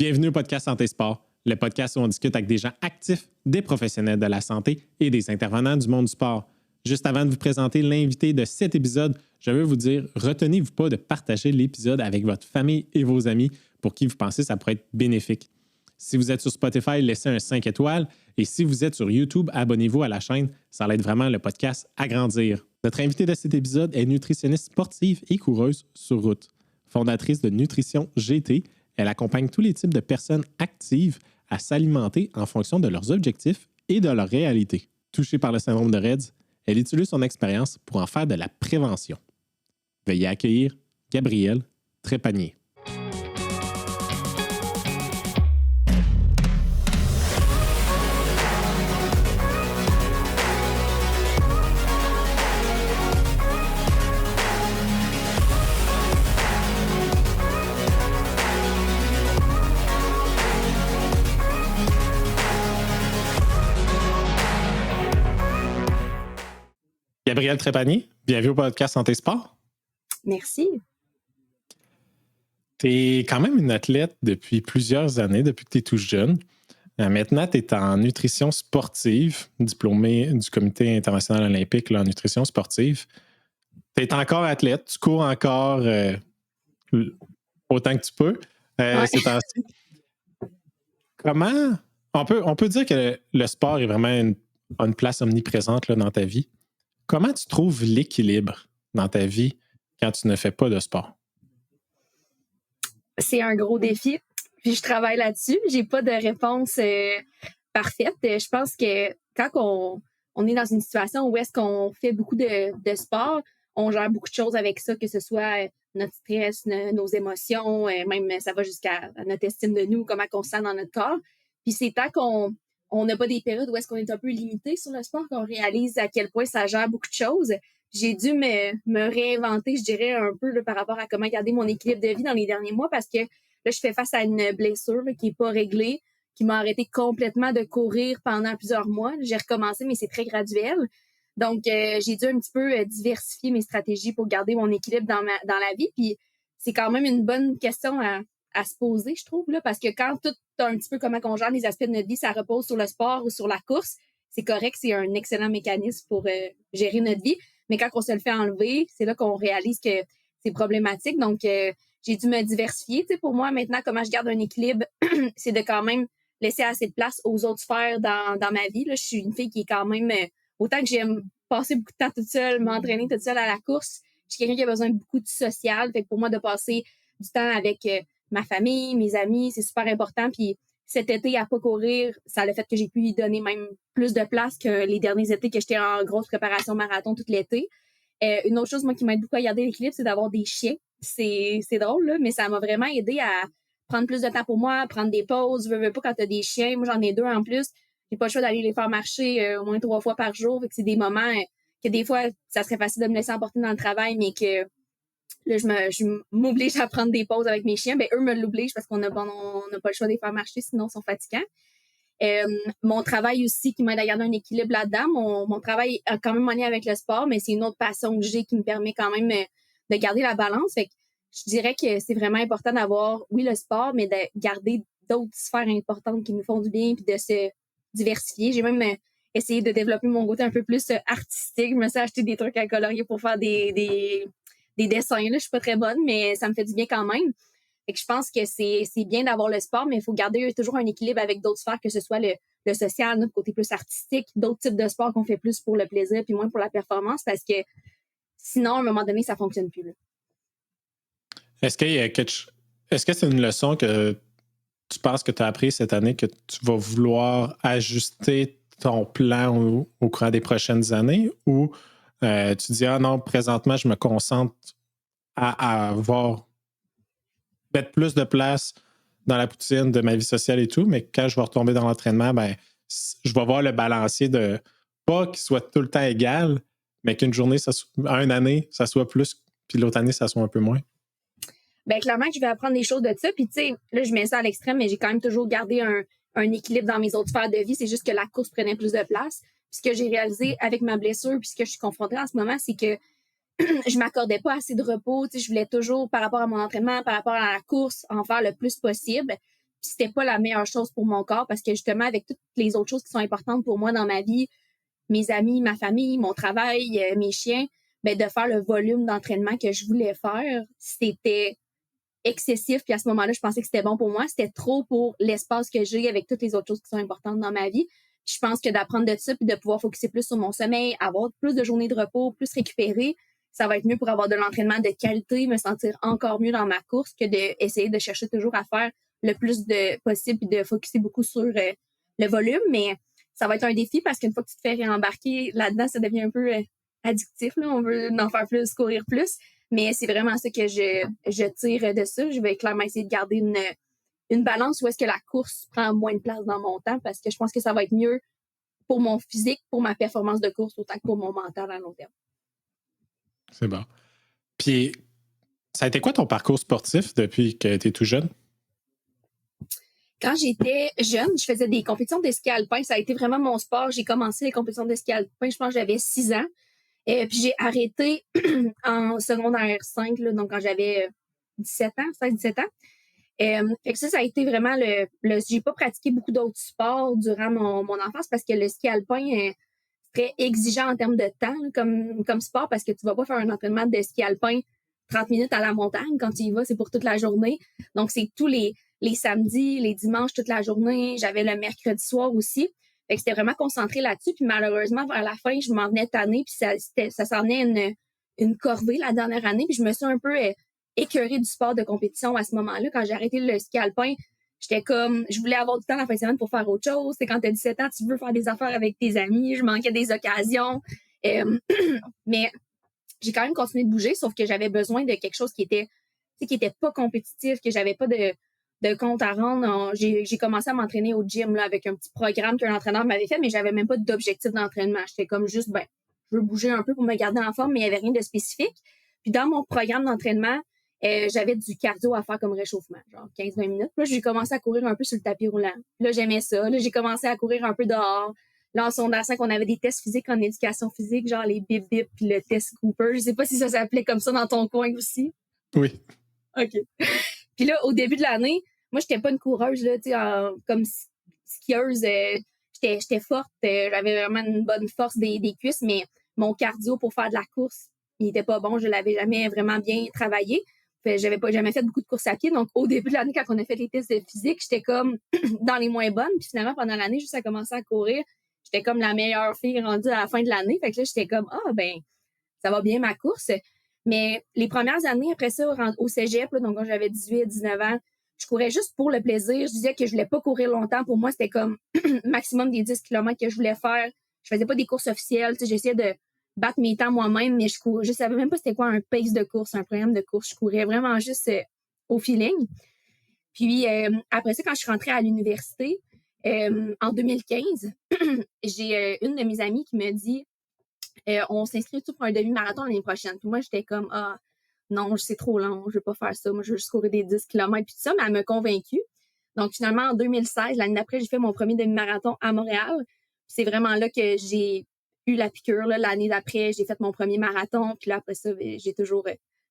Bienvenue au podcast Santé Sport, le podcast où on discute avec des gens actifs, des professionnels de la santé et des intervenants du monde du sport. Juste avant de vous présenter l'invité de cet épisode, je veux vous dire, retenez-vous pas de partager l'épisode avec votre famille et vos amis pour qui vous pensez que ça pourrait être bénéfique. Si vous êtes sur Spotify, laissez un 5 étoiles et si vous êtes sur YouTube, abonnez-vous à la chaîne. Ça aide vraiment le podcast à grandir. Notre invité de cet épisode est nutritionniste sportive et coureuse sur route. Fondatrice de Nutrition GT, elle accompagne tous les types de personnes actives à s'alimenter en fonction de leurs objectifs et de leur réalité. Touchée par le syndrome de Reds, elle utilise son expérience pour en faire de la prévention. Veuillez accueillir Gabrielle Trépanier. Gabrielle Trépanier, bienvenue au podcast Santé Sport. Merci. Tu es quand même une athlète depuis plusieurs années, depuis que tu es tout jeune. Maintenant, tu es en nutrition sportive, diplômée du Comité international olympique là, en nutrition sportive. Tu es encore athlète, tu cours encore autant que tu peux ces temps-ci. Comment... On peut dire que le sport est vraiment une place omniprésente là, dans ta vie. Comment tu trouves l'équilibre dans ta vie quand tu ne fais pas de sport? C'est un gros défi, puis je travaille là-dessus. J'ai pas de réponse parfaite. Je pense que quand on est dans une situation où est-ce qu'on fait beaucoup de sport, on gère beaucoup de choses avec ça, que ce soit notre stress, nos émotions, même ça va jusqu'à notre estime de nous, comment on se sent dans notre corps. Puis c'est tant qu'on n'a pas des périodes où est-ce qu'on est un peu limité sur le sport, qu'on réalise à quel point ça gère beaucoup de choses. J'ai dû me réinventer, je dirais, un peu là, par rapport à comment garder mon équilibre de vie dans les derniers mois parce que là, je fais face à une blessure là, qui n'est pas réglée, qui m'a arrêté complètement de courir pendant plusieurs mois. J'ai recommencé, mais c'est très graduel. Donc, j'ai dû un petit peu diversifier mes stratégies pour garder mon équilibre dans la vie. Puis, c'est quand même une bonne question à se poser, je trouve, là, parce que quand tout un petit peu comment on gère les aspects de notre vie, ça repose sur le sport ou sur la course, c'est correct, c'est un excellent mécanisme pour gérer notre vie. Mais quand on se le fait enlever, c'est là qu'on réalise que c'est problématique. Donc, j'ai dû me diversifier. Tu sais, pour moi, maintenant, comment je garde un équilibre, c'est de quand même laisser assez de place aux autres sphères dans ma vie. Là, je suis une fille qui est quand même, autant que j'aime passer beaucoup de temps toute seule, m'entraîner toute seule à la course, je suis quelqu'un qui a besoin de beaucoup de social. Fait que pour moi, de passer du temps avec ma famille, mes amis, c'est super important. Puis cet été, à pas courir, ça a le fait que j'ai pu y donner même plus de place que les derniers étés que j'étais en grosse préparation marathon tout l'été. Une autre chose, moi, qui m'aide beaucoup à garder l'équilibre, c'est d'avoir des chiens. C'est drôle, là, mais ça m'a vraiment aidé à prendre plus de temps pour moi, prendre des pauses. Je veux pas quand t'as des chiens. Moi, j'en ai 2 en plus. J'ai pas le choix d'aller les faire marcher au moins 3 fois par jour. Fait que c'est des moments que des fois, ça serait facile de me laisser emporter dans le travail, mais que là, je m'oblige à prendre des pauses avec mes chiens. Ben, eux me l'obligent parce qu'on n'a pas le choix de les faire marcher, sinon ils sont fatigants. Mon travail aussi qui m'aide à garder un équilibre là-dedans. Mon travail a quand même un lien avec le sport, mais c'est une autre passion que j'ai qui me permet quand même de garder la balance. Fait que je dirais que c'est vraiment important d'avoir, oui, le sport, mais de garder d'autres sphères importantes qui nous font du bien puis de se diversifier. J'ai même essayé de développer mon côté un peu plus artistique. Je me suis acheté des trucs à colorier pour faire des dessins. Là, je suis pas très bonne, mais ça me fait du bien quand même. Fait que je pense que c'est bien d'avoir le sport, mais il faut garder toujours un équilibre avec d'autres sphères, que ce soit le social, notre côté plus artistique, d'autres types de sports qu'on fait plus pour le plaisir puis moins pour la performance, parce que sinon, à un moment donné, ça fonctionne plus. Là. Est-ce que c'est une leçon que tu penses que tu as appris cette année, que tu vas vouloir ajuster ton plan au cours des prochaines années, ou tu dis, ah non, présentement, je me concentre à mettre plus de place dans la poutine de ma vie sociale et tout, mais quand je vais retomber dans l'entraînement, ben, je vais voir le balancier de pas qu'il soit tout le temps égal, mais qu'une journée, une année, ça soit plus, puis l'autre année, ça soit un peu moins. Ben clairement que je vais apprendre des choses de ça. Puis tu sais, là, je mets ça à l'extrême, mais j'ai quand même toujours gardé un équilibre dans mes autres sphères de vie. C'est juste que la course prenait plus de place. Puis ce que j'ai réalisé avec ma blessure, puis ce que je suis confrontée en ce moment, c'est que je m'accordais pas assez de repos. Tu sais, je voulais toujours, par rapport à mon entraînement, par rapport à la course, en faire le plus possible. c'était pas la meilleure chose pour mon corps parce que justement, avec toutes les autres choses qui sont importantes pour moi dans ma vie, mes amis, ma famille, mon travail, mes chiens, ben de faire le volume d'entraînement que je voulais faire, c'était excessif. Puis à ce moment-là, je pensais que c'était bon pour moi. C'était trop pour l'espace que j'ai avec toutes les autres choses qui sont importantes dans ma vie. Puis je pense que d'apprendre de ça puis de pouvoir focuser plus sur mon sommeil, avoir plus de journées de repos, plus récupérer, ça va être mieux pour avoir de l'entraînement de qualité, me sentir encore mieux dans ma course que d'essayer de chercher toujours à faire le plus de possible puis de focuser beaucoup sur le volume. Mais ça va être un défi parce qu'une fois que tu te fais réembarquer là-dedans, ça devient un peu addictif. Là. On veut en faire plus, courir plus. Mais c'est vraiment ça que je tire de ça. Je vais clairement essayer de garder une balance où est-ce que la course prend moins de place dans mon temps parce que je pense que ça va être mieux pour mon physique, pour ma performance de course, autant que pour mon mental à long terme. C'est bon. Puis, ça a été quoi ton parcours sportif depuis que tu es tout jeune? Quand j'étais jeune, je faisais des compétitions de ski alpin. Ça a été vraiment mon sport. J'ai commencé les compétitions de ski alpin, je pense que j'avais 6 ans. Puis j'ai arrêté en secondaire 5, là, donc quand j'avais 17 ans, 16-17 ans. Fait que ça a été vraiment j'ai pas pratiqué beaucoup d'autres sports durant mon enfance parce que le ski alpin est très exigeant en termes de temps là, comme sport parce que tu vas pas faire un entraînement de ski alpin 30 minutes à la montagne. Quand tu y vas, c'est pour toute la journée. Donc, c'est tous les samedis, les dimanches, toute la journée. J'avais le mercredi soir aussi. Fait que c'était vraiment concentré là-dessus. Puis malheureusement, vers la fin, je m'en venais tanner. Puis ça s'en venait une corvée la dernière année. Puis je me suis un peu écœurée du sport de compétition à ce moment-là. Quand j'ai arrêté le ski alpin, j'étais comme, je voulais avoir du temps la fin de semaine pour faire autre chose. C'est quand tu as 17 ans, tu veux faire des affaires avec tes amis. Je manquais des occasions. Mais j'ai quand même continué de bouger, sauf que j'avais besoin de quelque chose qui était pas compétitif, que j'avais pas de compte à rendre. J'ai commencé à m'entraîner au gym là, avec un petit programme qu'un entraîneur m'avait fait, mais j'avais même pas d'objectif d'entraînement. J'étais comme juste, je veux bouger un peu pour me garder en forme, mais il y avait rien de spécifique. Puis dans mon programme d'entraînement, j'avais du cardio à faire comme réchauffement, genre 15-20 minutes. Puis là, j'ai commencé à courir un peu sur le tapis roulant. Puis là, j'aimais ça. Là, j'ai commencé à courir un peu dehors. Là, en secondaire 5, on avait des tests physiques en éducation physique, genre les bip-bip puis le test Cooper. Je sais pas si ça s'appelait comme ça dans ton coin aussi. Oui. OK. Puis là, au début de l'année, moi, j'étais pas une coureuse, là, tu sais, comme skieuse. J'étais forte. J'avais vraiment une bonne force des cuisses, mais mon cardio pour faire de la course, il était pas bon. Je l'avais jamais vraiment bien travaillé. J'avais pas jamais fait beaucoup de courses à pied. Donc, au début de l'année, quand on a fait les tests de physique, j'étais comme dans les moins bonnes. Puis finalement, pendant l'année, juste à commencer à courir, j'étais comme la meilleure fille rendue à la fin de l'année. Fait que là, j'étais comme, ça va bien ma course. Mais les premières années après ça, au cégep, là, donc quand j'avais 18-19 ans, je courais juste pour le plaisir. Je disais que je voulais pas courir longtemps. Pour moi, c'était comme maximum des 10 km que je voulais faire. Je faisais pas des courses officielles. J'essayais de battre mes temps moi-même, mais je savais même pas c'était quoi un pace de course, un programme de course. Je courais vraiment juste au feeling. Puis après ça, quand je suis rentrée à l'université, en 2015, j'ai une de mes amies qui me dit on s'inscrit tout pour un demi-marathon l'année prochaine. Puis moi, j'étais comme non, c'est trop long, je veux pas faire ça. Moi, je veux juste courir des 10 km puis tout ça, mais elle m'a convaincue. Donc finalement, en 2016, l'année d'après, j'ai fait mon premier demi-marathon à Montréal. C'est vraiment là que j'ai eu la piqûre. Là. L'année d'après, j'ai fait mon premier marathon. Puis là, après ça, j'ai toujours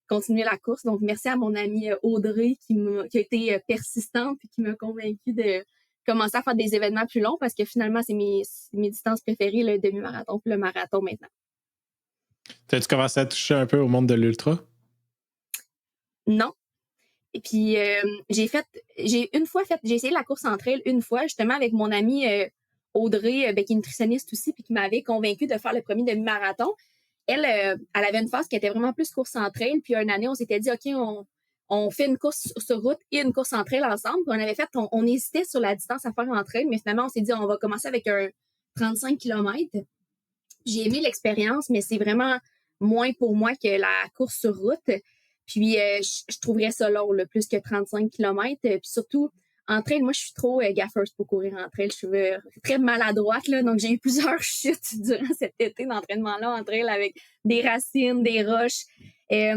continué la course. Donc, merci à mon amie Audrey qui a été persistante et qui m'a convaincue de commencer à faire des événements plus longs parce que finalement, c'est mes distances préférées, le demi-marathon puis le marathon maintenant. T'as-tu commencé à toucher un peu au monde de l'ultra? Non. Et puis, j'ai essayé la course en trail une fois, justement, avec mon amie Audrey, qui est nutritionniste aussi, puis qui m'avait convaincue de faire le premier demi-marathon. Elle avait une phase qui était vraiment plus course en trail. Puis, une année, on s'était dit, OK, on fait une course sur route et une course en trail ensemble. Puis, on hésitait sur la distance à faire en trail, mais finalement, on s'est dit, on va commencer avec un 35 km. J'ai aimé l'expérience, mais c'est vraiment moins pour moi que la course sur route. Puis, je trouverais ça long, là, plus que 35 km. Puis surtout, en trail, moi, je suis trop gaffeuse pour courir en trail. Je suis très maladroite, là. Donc, j'ai eu plusieurs chutes durant cet été d'entraînement-là en trail avec des racines, des roches. Et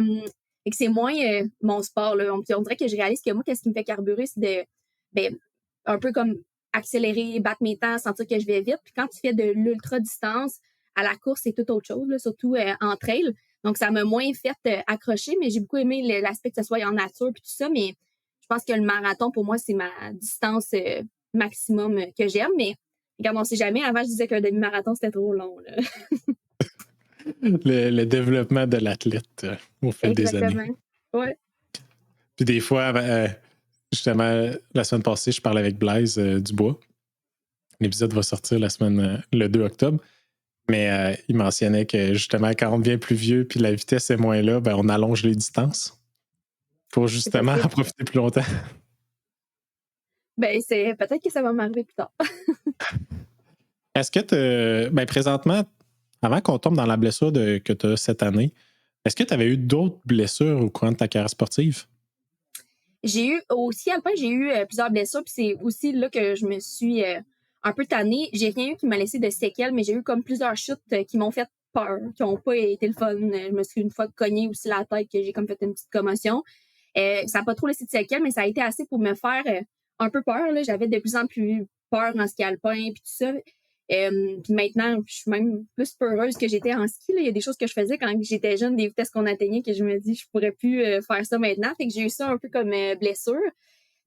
que c'est moins mon sport, là. On dirait que je réalise que moi, qu'est-ce qui me fait carburer, c'est un peu comme accélérer, battre mes temps, sentir que je vais vite. Puis quand tu fais de l'ultra-distance, à la course, c'est tout autre chose, là, surtout en trail. Donc, ça m'a moins fait accrocher, mais j'ai beaucoup aimé l'aspect que ce soit en nature puis tout ça. Mais je pense que le marathon, pour moi, c'est ma distance maximum que j'aime. Mais regarde, on ne sait jamais. Avant, je disais qu'un demi-marathon, c'était trop long. Là. Le développement de l'athlète au fil des années. Exactement. Ouais. Puis des fois, justement, la semaine passée, je parlais avec Blaise Dubois. L'épisode va sortir le 2 octobre. Mais il mentionnait que justement, quand on devient plus vieux puis la vitesse est moins là, on allonge les distances pour justement en profiter plus longtemps. C'est peut-être que ça va m'arriver plus tard. Est-ce que présentement, avant qu'on tombe dans la blessure que tu as cette année, est-ce que tu avais eu d'autres blessures au cours de ta carrière sportive? J'ai eu, au ski alpin, j'ai eu plusieurs blessures, puis c'est aussi là que je me suis un peu tannée. J'ai rien eu qui m'a laissé de séquelles, mais j'ai eu comme plusieurs chutes qui m'ont fait peur, qui n'ont pas été le fun. Je me suis une fois cognée aussi la tête, que j'ai comme fait une petite commotion. Ça n'a pas trop laissé de séquelles, mais ça a été assez pour me faire un peu peur. Là. J'avais de plus en plus peur en ski alpin, puis tout ça. Puis maintenant, je suis même plus peureuse que j'étais en ski. Là. Il y a des choses que je faisais quand j'étais jeune, des vitesses qu'on atteignait, que je me dis je pourrais plus faire ça maintenant. Fait que j'ai eu ça un peu comme blessure.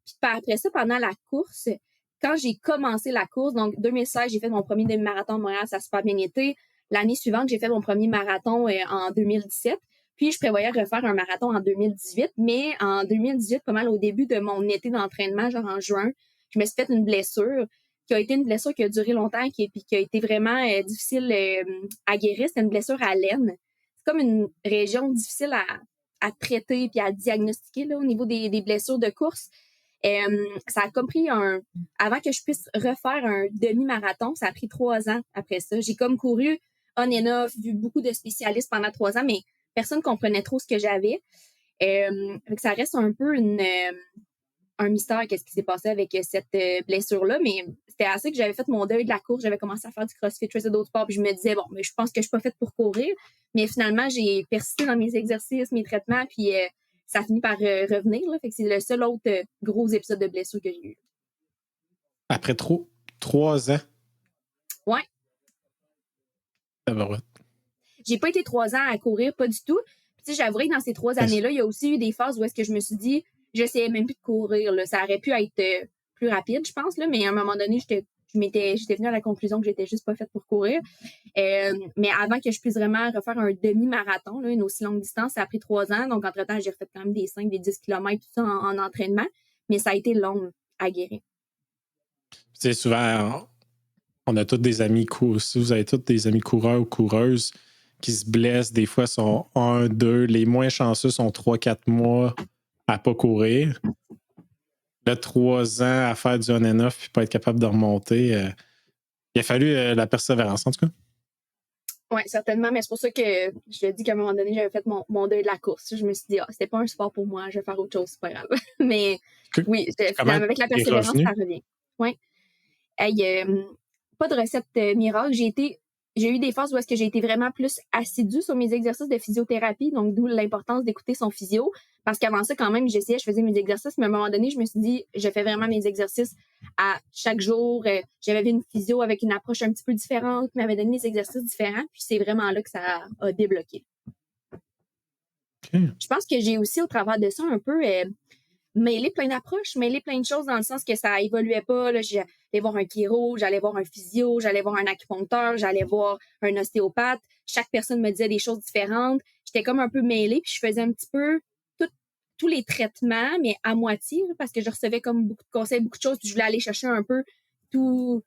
Puis après ça, pendant la course, quand j'ai commencé la course, donc 2016, j'ai fait mon premier demi-marathon de Montréal, ça a super bien été. L'année suivante, j'ai fait mon premier marathon en 2017. Puis je prévoyais refaire un marathon en 2018, mais en 2018, pas mal au début de mon été d'entraînement, genre en juin, je me suis fait une blessure qui a été une blessure qui a duré longtemps puis qui a été vraiment difficile à guérir. C'était une blessure à l'aine. C'est comme une région difficile à traiter puis à diagnostiquer là, au niveau des blessures de course. Ça a comme pris avant que je puisse refaire un demi-marathon, ça a pris 3 ans après ça. J'ai comme couru on and off, vu beaucoup de spécialistes pendant 3 ans, mais personne ne comprenait trop ce que j'avais. Ça reste un peu un mystère qu'est-ce qui s'est passé avec cette blessure-là, mais c'était assez que j'avais fait mon deuil de la course, j'avais commencé à faire du crossfit, je faisais d'autres sports, puis je me disais, bon, mais je pense que je suis pas faite pour courir, mais finalement, j'ai persisté dans mes exercices, mes traitements, puis ça finit par revenir, là, fait que c'est le seul autre gros épisode de blessure que j'ai eu. Après 3 ans? Ouais. J'ai pas été 3 ans à courir, pas du tout. Puis j'avouerais que dans ces 3 années-là, il y a aussi eu des phases où est-ce que je me suis dit, j'essayais même plus de courir. Là. Ça aurait pu être plus rapide, je pense, là, mais à un moment donné, j'étais venue à la conclusion que j'étais juste pas faite pour courir. Mais avant que je puisse vraiment refaire un demi-marathon, là, une aussi longue distance, ça a pris 3 ans. Donc, entre-temps, j'ai refait quand même des 5, des 10 km, tout ça en entraînement. Mais ça a été long à guérir. C'est souvent, on a tous des amis si vous avez tous des amis coureurs ou coureuses qui se blessent, des fois sont 1, 2, les moins chanceux sont 3, 4 mois à pas courir. Là, 3 ans à faire du on and off puis pas être capable de remonter. Il a fallu la persévérance, en tout cas. Oui, certainement, mais c'est pour ça que je te dis qu'à un moment donné, j'avais fait mon deuil de la course. Je me suis dit, c'était pas un sport pour moi, je vais faire autre chose, c'est pas grave. Mais oui, avec la persévérance, ça revient. Oui. Pas de recette miracle. J'ai eu des phases où est-ce que j'ai été vraiment plus assidue sur mes exercices de physiothérapie, donc d'où l'importance d'écouter son physio. Parce qu'avant ça, quand même, je faisais mes exercices, mais à un moment donné, je me suis dit, je fais vraiment mes exercices à chaque jour. J'avais vu une physio avec une approche un petit peu différente, qui m'avait donné des exercices différents, puis c'est vraiment là que ça a débloqué. Okay. Je pense que j'ai aussi, au travers de ça, un peu mêlé plein d'approches, mêlé plein de choses dans le sens que ça évoluait pas. Là, j'allais voir un chiro, j'allais voir un physio, j'allais voir un acupuncteur, j'allais voir un ostéopathe. Chaque personne me disait des choses différentes. J'étais comme un peu mêlée, puis je faisais un petit peu tous les traitements, mais à moitié, parce que je recevais comme beaucoup de conseils, beaucoup de choses, puis je voulais aller chercher un peu tout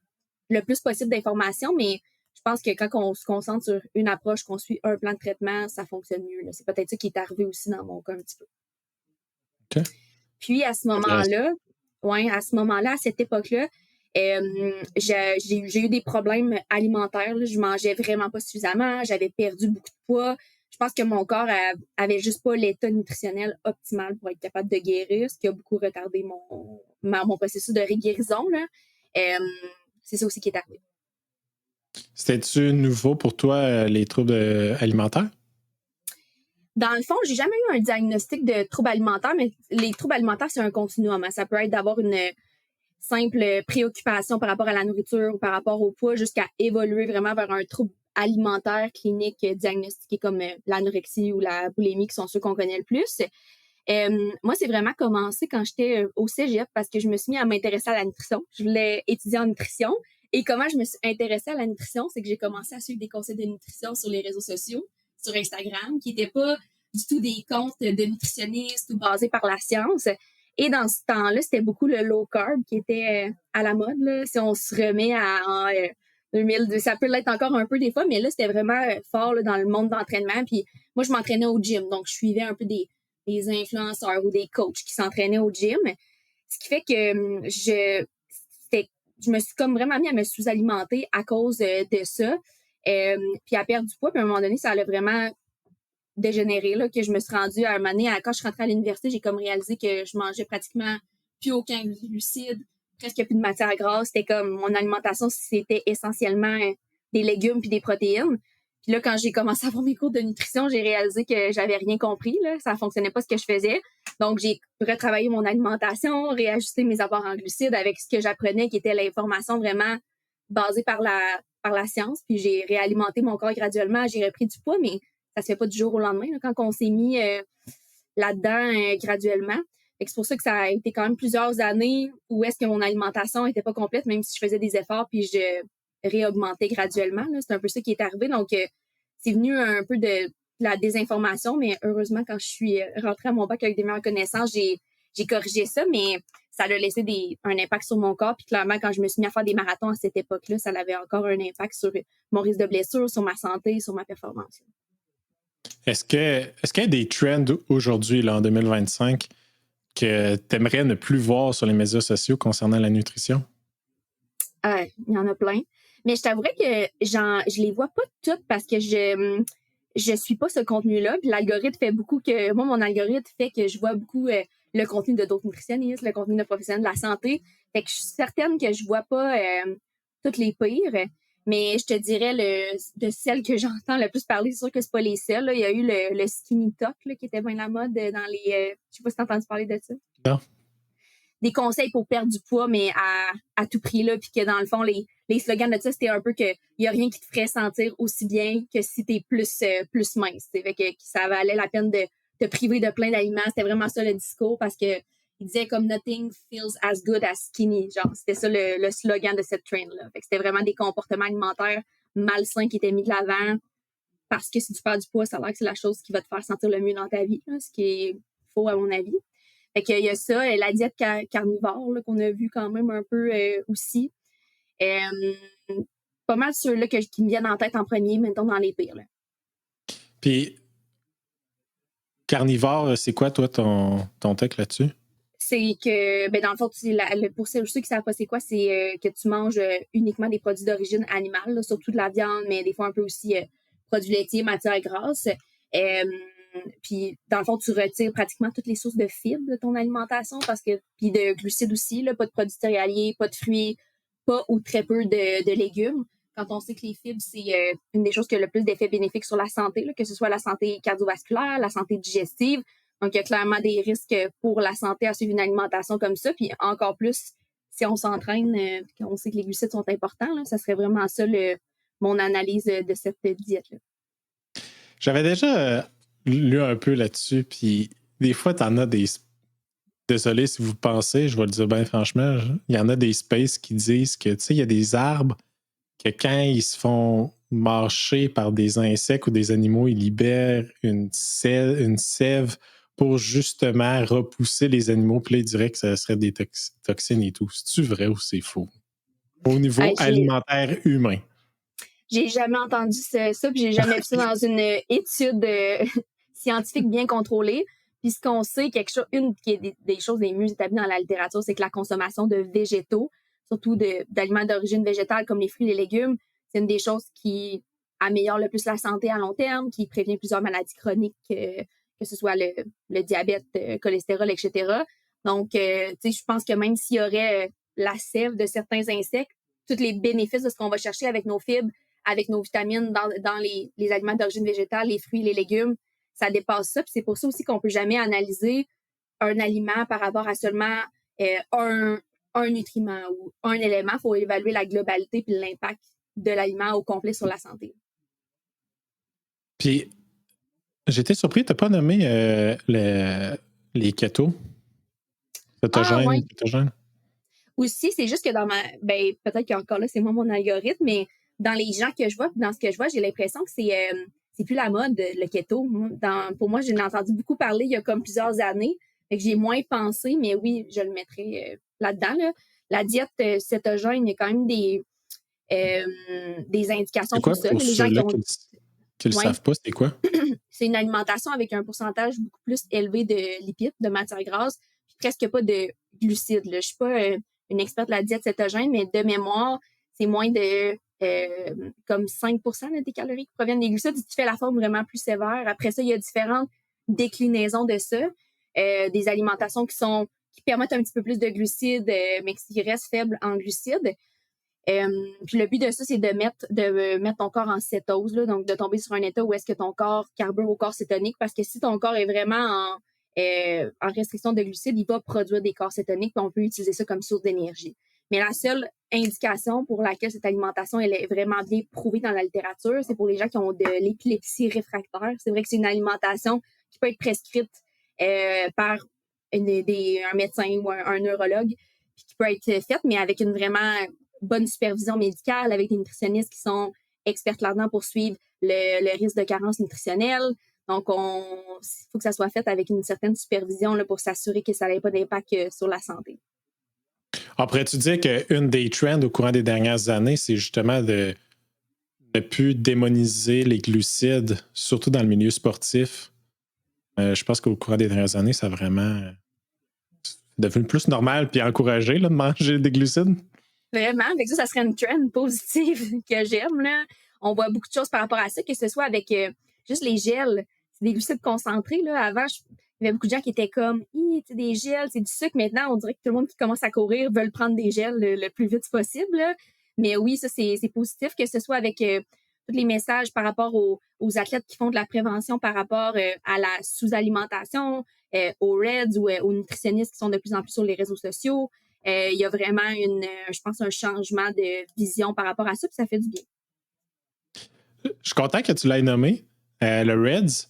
le plus possible d'informations, mais je pense que quand on se concentre sur une approche, qu'on suit un plan de traitement, ça fonctionne mieux. Là. C'est peut-être ça qui est arrivé aussi dans mon cas un petit peu. Okay. Puis à ce moment-là, à cette époque-là, j'ai eu des problèmes alimentaires. Là. Je mangeais vraiment pas suffisamment, j'avais perdu beaucoup de poids. Je pense que mon corps avait juste pas l'état nutritionnel optimal pour être capable de guérir, ce qui a beaucoup retardé mon processus de guérison. Là. C'est ça aussi qui est arrivé. C'était-tu nouveau pour toi, les troubles alimentaires? Dans le fond, j'ai jamais eu un diagnostic de trouble alimentaire, mais les troubles alimentaires, c'est un continuum. Hein. Ça peut être d'avoir une simple préoccupation par rapport à la nourriture ou par rapport au poids jusqu'à évoluer vraiment vers un trouble alimentaire clinique diagnostiqué comme l'anorexie ou la boulimie, qui sont ceux qu'on connaît le plus. Moi, c'est vraiment commencé quand j'étais au cégep parce que je me suis mis à m'intéresser à la nutrition. Je voulais étudier en nutrition. Et comment je me suis intéressée à la nutrition, c'est que j'ai commencé à suivre des conseils de nutrition sur les réseaux sociaux, sur Instagram, qui n'étaient pas du tout des comptes de nutritionnistes ou basés par la science. Et dans ce temps-là, c'était beaucoup le low carb qui était à la mode. Là. Si on se remet en 2002, ça peut l'être encore un peu des fois, mais là, c'était vraiment fort là, dans le monde d'entraînement. Puis moi, je m'entraînais au gym, donc je suivais un peu des influenceurs ou des coachs qui s'entraînaient au gym. Ce qui fait que je me suis comme vraiment mis à me sous-alimenter à cause de ça. Puis à perdre du poids. Puis à un moment donné, ça allait vraiment dégénérer, là, que je me suis rendue à un moment donné, quand je suis rentrée à l'université, j'ai comme réalisé que je mangeais pratiquement plus aucun glucide, presque plus de matière grasse. C'était comme mon alimentation, c'était essentiellement des légumes puis des protéines. Puis là, quand j'ai commencé à avoir mes cours de nutrition, j'ai réalisé que j'avais rien compris, là. Ça fonctionnait pas ce que je faisais. Donc, j'ai retravaillé mon alimentation, réajusté mes apports en glucides avec ce que j'apprenais, qui était l'information vraiment basée par la science. Puis j'ai réalimenté mon corps graduellement. J'ai repris du poids, mais ça se fait pas du jour au lendemain, là, quand on s'est mis là-dedans graduellement. C'est pour ça que ça a été quand même plusieurs années où est-ce que mon alimentation était pas complète, même si je faisais des efforts puis je réaugmentais graduellement. Là. C'est un peu ça qui est arrivé. Donc, c'est venu un peu de la désinformation, mais heureusement, quand je suis rentrée à mon bac avec des meilleures connaissances, j'ai corrigé ça, mais ça a laissé un impact sur mon corps. Puis clairement, quand je me suis mis à faire des marathons à cette époque-là, ça avait encore un impact sur mon risque de blessure, sur ma santé, sur ma performance. Est-ce qu'il y a des trends aujourd'hui, là, en 2025, que tu aimerais ne plus voir sur les médias sociaux concernant la nutrition? Il y en a plein. Mais je t'avouerais que je les vois pas toutes parce que je suis pas ce contenu-là. Puis l'algorithme fait beaucoup que... Moi, mon algorithme fait que je vois beaucoup le contenu de d'autres nutritionnistes, le contenu de professionnels de la santé. Fait que je suis certaine que je vois pas toutes les pires. Mais je te dirais, de celles que j'entends le plus parler, c'est sûr que c'est pas les seules. Là. Il y a eu le skinny talk là, qui était bien la mode dans les... je sais pas si t'as entendu parler de ça. Non. Des conseils pour perdre du poids, mais à tout prix, là, puis que dans le fond, les slogans de ça, c'était un peu que il y a rien qui te ferait sentir aussi bien que si t'es plus mince. Fait que ça valait la peine de te priver de plein d'aliments. C'était vraiment ça le discours parce que il disait comme nothing feels as good as skinny. Genre, c'était ça le slogan de cette trend-là. Fait que c'était vraiment des comportements alimentaires malsains qui étaient mis de l'avant parce que si tu perds du poids, ça a l'air que c'est la chose qui va te faire sentir le mieux dans ta vie, là, ce qui est faux à mon avis. Fait qu'il y a ça, la diète carnivore là, qu'on a vu quand même un peu aussi. Pas mal ceux-là qui me viennent en tête en premier, mettons dans les pires. Là. Puis, carnivore, c'est quoi, toi, ton texte là-dessus? C'est que, dans le fond, pour ceux qui ne savent pas c'est quoi, c'est que tu manges uniquement des produits d'origine animale, là, surtout de la viande, mais des fois un peu aussi produits laitiers, matières grasses. Puis, dans le fond, tu retires pratiquement toutes les sources de fibres de ton alimentation puis de glucides aussi, là, pas de produits céréaliers, pas de fruits, pas ou très peu de légumes. Quand on sait que les fibres, c'est une des choses qui a le plus d'effets bénéfiques sur la santé, là, que ce soit la santé cardiovasculaire, la santé digestive. Donc, il y a clairement des risques pour la santé à suivre une alimentation comme ça. Puis encore plus, si on s'entraîne, on sait que les glucides sont importants, là, ça serait vraiment ça mon analyse de cette diète-là. J'avais déjà lu un peu là-dessus, puis des fois, tu en as des... Désolé si vous pensez, je vais le dire bien franchement, il y en a des spaces qui disent que, tu sais, il y a des arbres que quand ils se font mâcher par des insectes ou des animaux, ils libèrent une sève pour justement repousser les animaux. Puis là, ils diraient que ça serait des toxines et tout. C'est-tu vrai ou c'est faux? Au niveau alimentaire humain. J'ai jamais entendu ça puis j'ai jamais vu ça dans une étude scientifique bien contrôlée. Puis ce qu'on sait, une qui est des choses les mieux établies dans la littérature, c'est que la consommation de végétaux, surtout d'aliments d'origine végétale comme les fruits et les légumes, c'est une des choses qui améliore le plus la santé à long terme, qui prévient plusieurs maladies chroniques, que ce soit le diabète, cholestérol, etc. Donc, tu sais, je pense que même s'il y aurait la sève de certains insectes, tous les bénéfices de ce qu'on va chercher avec nos fibres, avec nos vitamines dans les aliments d'origine végétale, les fruits, les légumes, ça dépasse ça. Puis c'est pour ça aussi qu'on ne peut jamais analyser un aliment par rapport à seulement un nutriment ou un élément. Il faut évaluer la globalité puis l'impact de l'aliment au complet sur la santé. Puis, j'étais surpris, tu n'as pas nommé Les keto? Ah, ouais. Kétogène? Aussi, c'est juste que ben, peut-être qu'encore là, c'est moi mon algorithme, mais dans les gens que je vois, puis dans ce que je vois, j'ai l'impression que c'est plus la mode, le keto. Pour moi, j'en ai entendu beaucoup parler il y a comme plusieurs années. Fait que j'ai moins pensé, mais oui, je le mettrai là-dedans, là. La diète cétogène, il y a quand même des C'est indications quoi pour ça, pour là. Les gens qui ceux-là ont, qui le ouais, savent pas, c'est quoi? c'est une alimentation avec un pourcentage beaucoup plus élevé de lipides, de matières grasses, puis presque pas de glucides, là. Je suis pas une experte de la diète cétogène, mais de mémoire, c'est moins de comme 5% là, des calories qui proviennent des glucides. Si tu fais la forme vraiment plus sévère, après ça, il y a différentes déclinaisons de ça. Des alimentations qui permettent un petit peu plus de glucides, mais qui restent faibles en glucides. Puis le but de ça, c'est de mettre ton corps en cétose, là, donc de tomber sur un état où est-ce que ton corps carbure au corps cétonique, parce que si ton corps est vraiment en restriction de glucides, il va produire des corps cétoniques, puis on peut utiliser ça comme source d'énergie. Mais la seule indication pour laquelle cette alimentation elle est vraiment bien prouvée dans la littérature, c'est pour les gens qui ont de l'épilepsie réfractaire. C'est vrai que c'est une alimentation qui peut être prescrite par un médecin ou un neurologue, puis qui peut être faite, mais avec une vraiment bonne supervision médicale, avec des nutritionnistes qui sont experts là-dedans pour suivre le risque de carence nutritionnelle. Donc, il faut que ça soit fait avec une certaine supervision là, pour s'assurer que ça n'ait pas d'impact sur la santé. Après, tu dis qu'une des trends au courant des dernières années, c'est justement de ne plus démoniser les glucides, surtout dans le milieu sportif. Je pense qu'au courant des dernières années, ça a vraiment devenu plus normal puis encouragé là, de manger des glucides. Vraiment, avec ça serait une trend positive que j'aime, là. On voit beaucoup de choses par rapport à ça, que ce soit avec juste les gels. C'est des glucides concentrés, là. Avant, il y avait beaucoup de gens qui étaient comme, des gels, c'est du sucre. Maintenant, on dirait que tout le monde qui commence à courir veut prendre des gels le plus vite possible, là. Mais oui, ça, c'est positif, que ce soit avec tous les messages par rapport aux athlètes qui font de la prévention par rapport à la sous-alimentation, aux REDS ou aux nutritionnistes qui sont de plus en plus sur les réseaux sociaux. Il y a vraiment je pense, un changement de vision par rapport à ça, puis ça fait du bien. Je suis content que tu l'aies nommé, le Reds.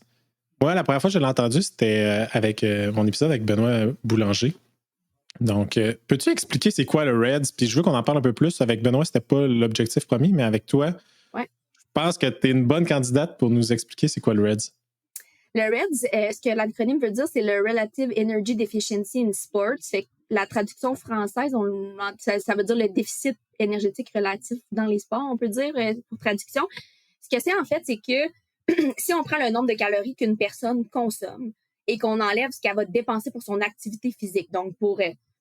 Moi, la première fois que je l'ai entendu, c'était avec mon épisode avec Benoît Boulanger. Donc, peux-tu expliquer c'est quoi le Reds? Puis je veux qu'on en parle un peu plus. Avec Benoît, c'était pas l'objectif premier, mais avec toi, ouais. Je pense que tu es une bonne candidate pour nous expliquer c'est quoi le Reds. Le REDS, ce que l'acronyme veut dire, c'est le Relative Energy Deficiency in Sports. Fait que la traduction française, ça veut dire le déficit énergétique relatif dans les sports, on peut dire, pour traduction. Ce que c'est, en fait, c'est que si on prend le nombre de calories qu'une personne consomme et qu'on enlève ce qu'elle va dépenser pour son activité physique, donc pour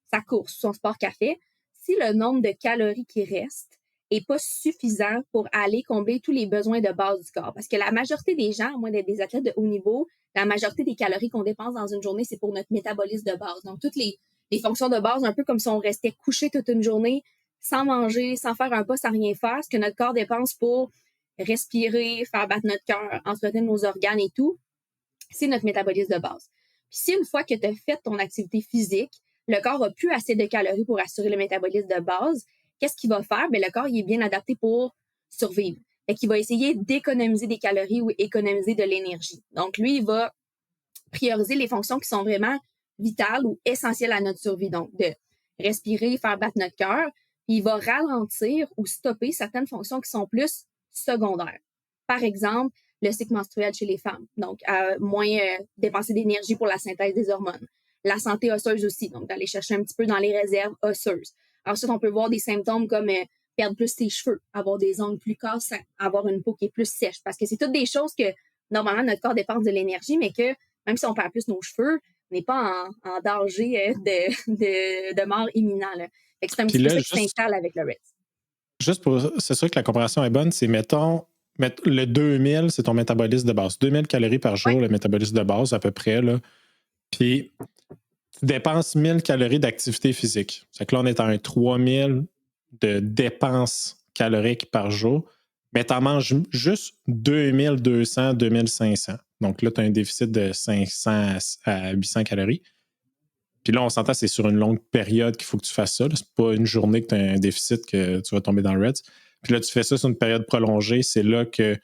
sa course, son sport qu'elle fait, si le nombre de calories qui reste est pas suffisant pour aller combler tous les besoins de base du corps. Parce que la majorité des gens, à moins d'être des athlètes de haut niveau, la majorité des calories qu'on dépense dans une journée, c'est pour notre métabolisme de base. Donc, toutes les fonctions de base, un peu comme si on restait couché toute une journée, sans manger, sans faire un pas, sans rien faire, ce que notre corps dépense pour respirer, faire battre notre cœur, entretenir nos organes et tout, c'est notre métabolisme de base. Puis si une fois que tu as fait ton activité physique, le corps n'a plus assez de calories pour assurer le métabolisme de base, qu'est-ce qu'il va faire? Bien, le corps il est bien adapté pour survivre. Fait qu'il va essayer d'économiser des calories ou économiser de l'énergie. Donc, lui, il va prioriser les fonctions qui sont vraiment vitales ou essentielles à notre survie. Donc, de respirer, faire battre notre cœur. Puis il va ralentir ou stopper certaines fonctions qui sont plus secondaires. Par exemple, le cycle menstruel chez les femmes. Donc, moins dépenser d'énergie pour la synthèse des hormones. La santé osseuse aussi. Donc, d'aller chercher un petit peu dans les réserves osseuses. Ensuite, on peut voir des symptômes comme perdre plus ses cheveux, avoir des ongles plus cassants, avoir une peau qui est plus sèche. Parce que c'est toutes des choses que, normalement, notre corps dépense de l'énergie, mais que, même si on perd plus nos cheveux, on n'est pas en danger de mort imminent. Là. Fait que c'est un petit peu ça qui s'installe avec le REDS. Juste pour s'assurer que la comparaison est bonne, c'est, mettons, le 2000, c'est ton métabolisme de base. 2000 calories par jour, le métabolisme de base, à peu près. Là. Puis, tu dépenses 1000 calories d'activité physique. C'est que là, on est à un 3000 de dépenses caloriques par jour, mais tu en manges juste 2200, 2500. Donc là, tu as un déficit de 500 à 800 calories. Puis là, on s'entend, c'est sur une longue période qu'il faut que tu fasses ça. C'est pas une journée que tu as un déficit que tu vas tomber dans le REDS. Puis là, tu fais ça sur une période prolongée. C'est là que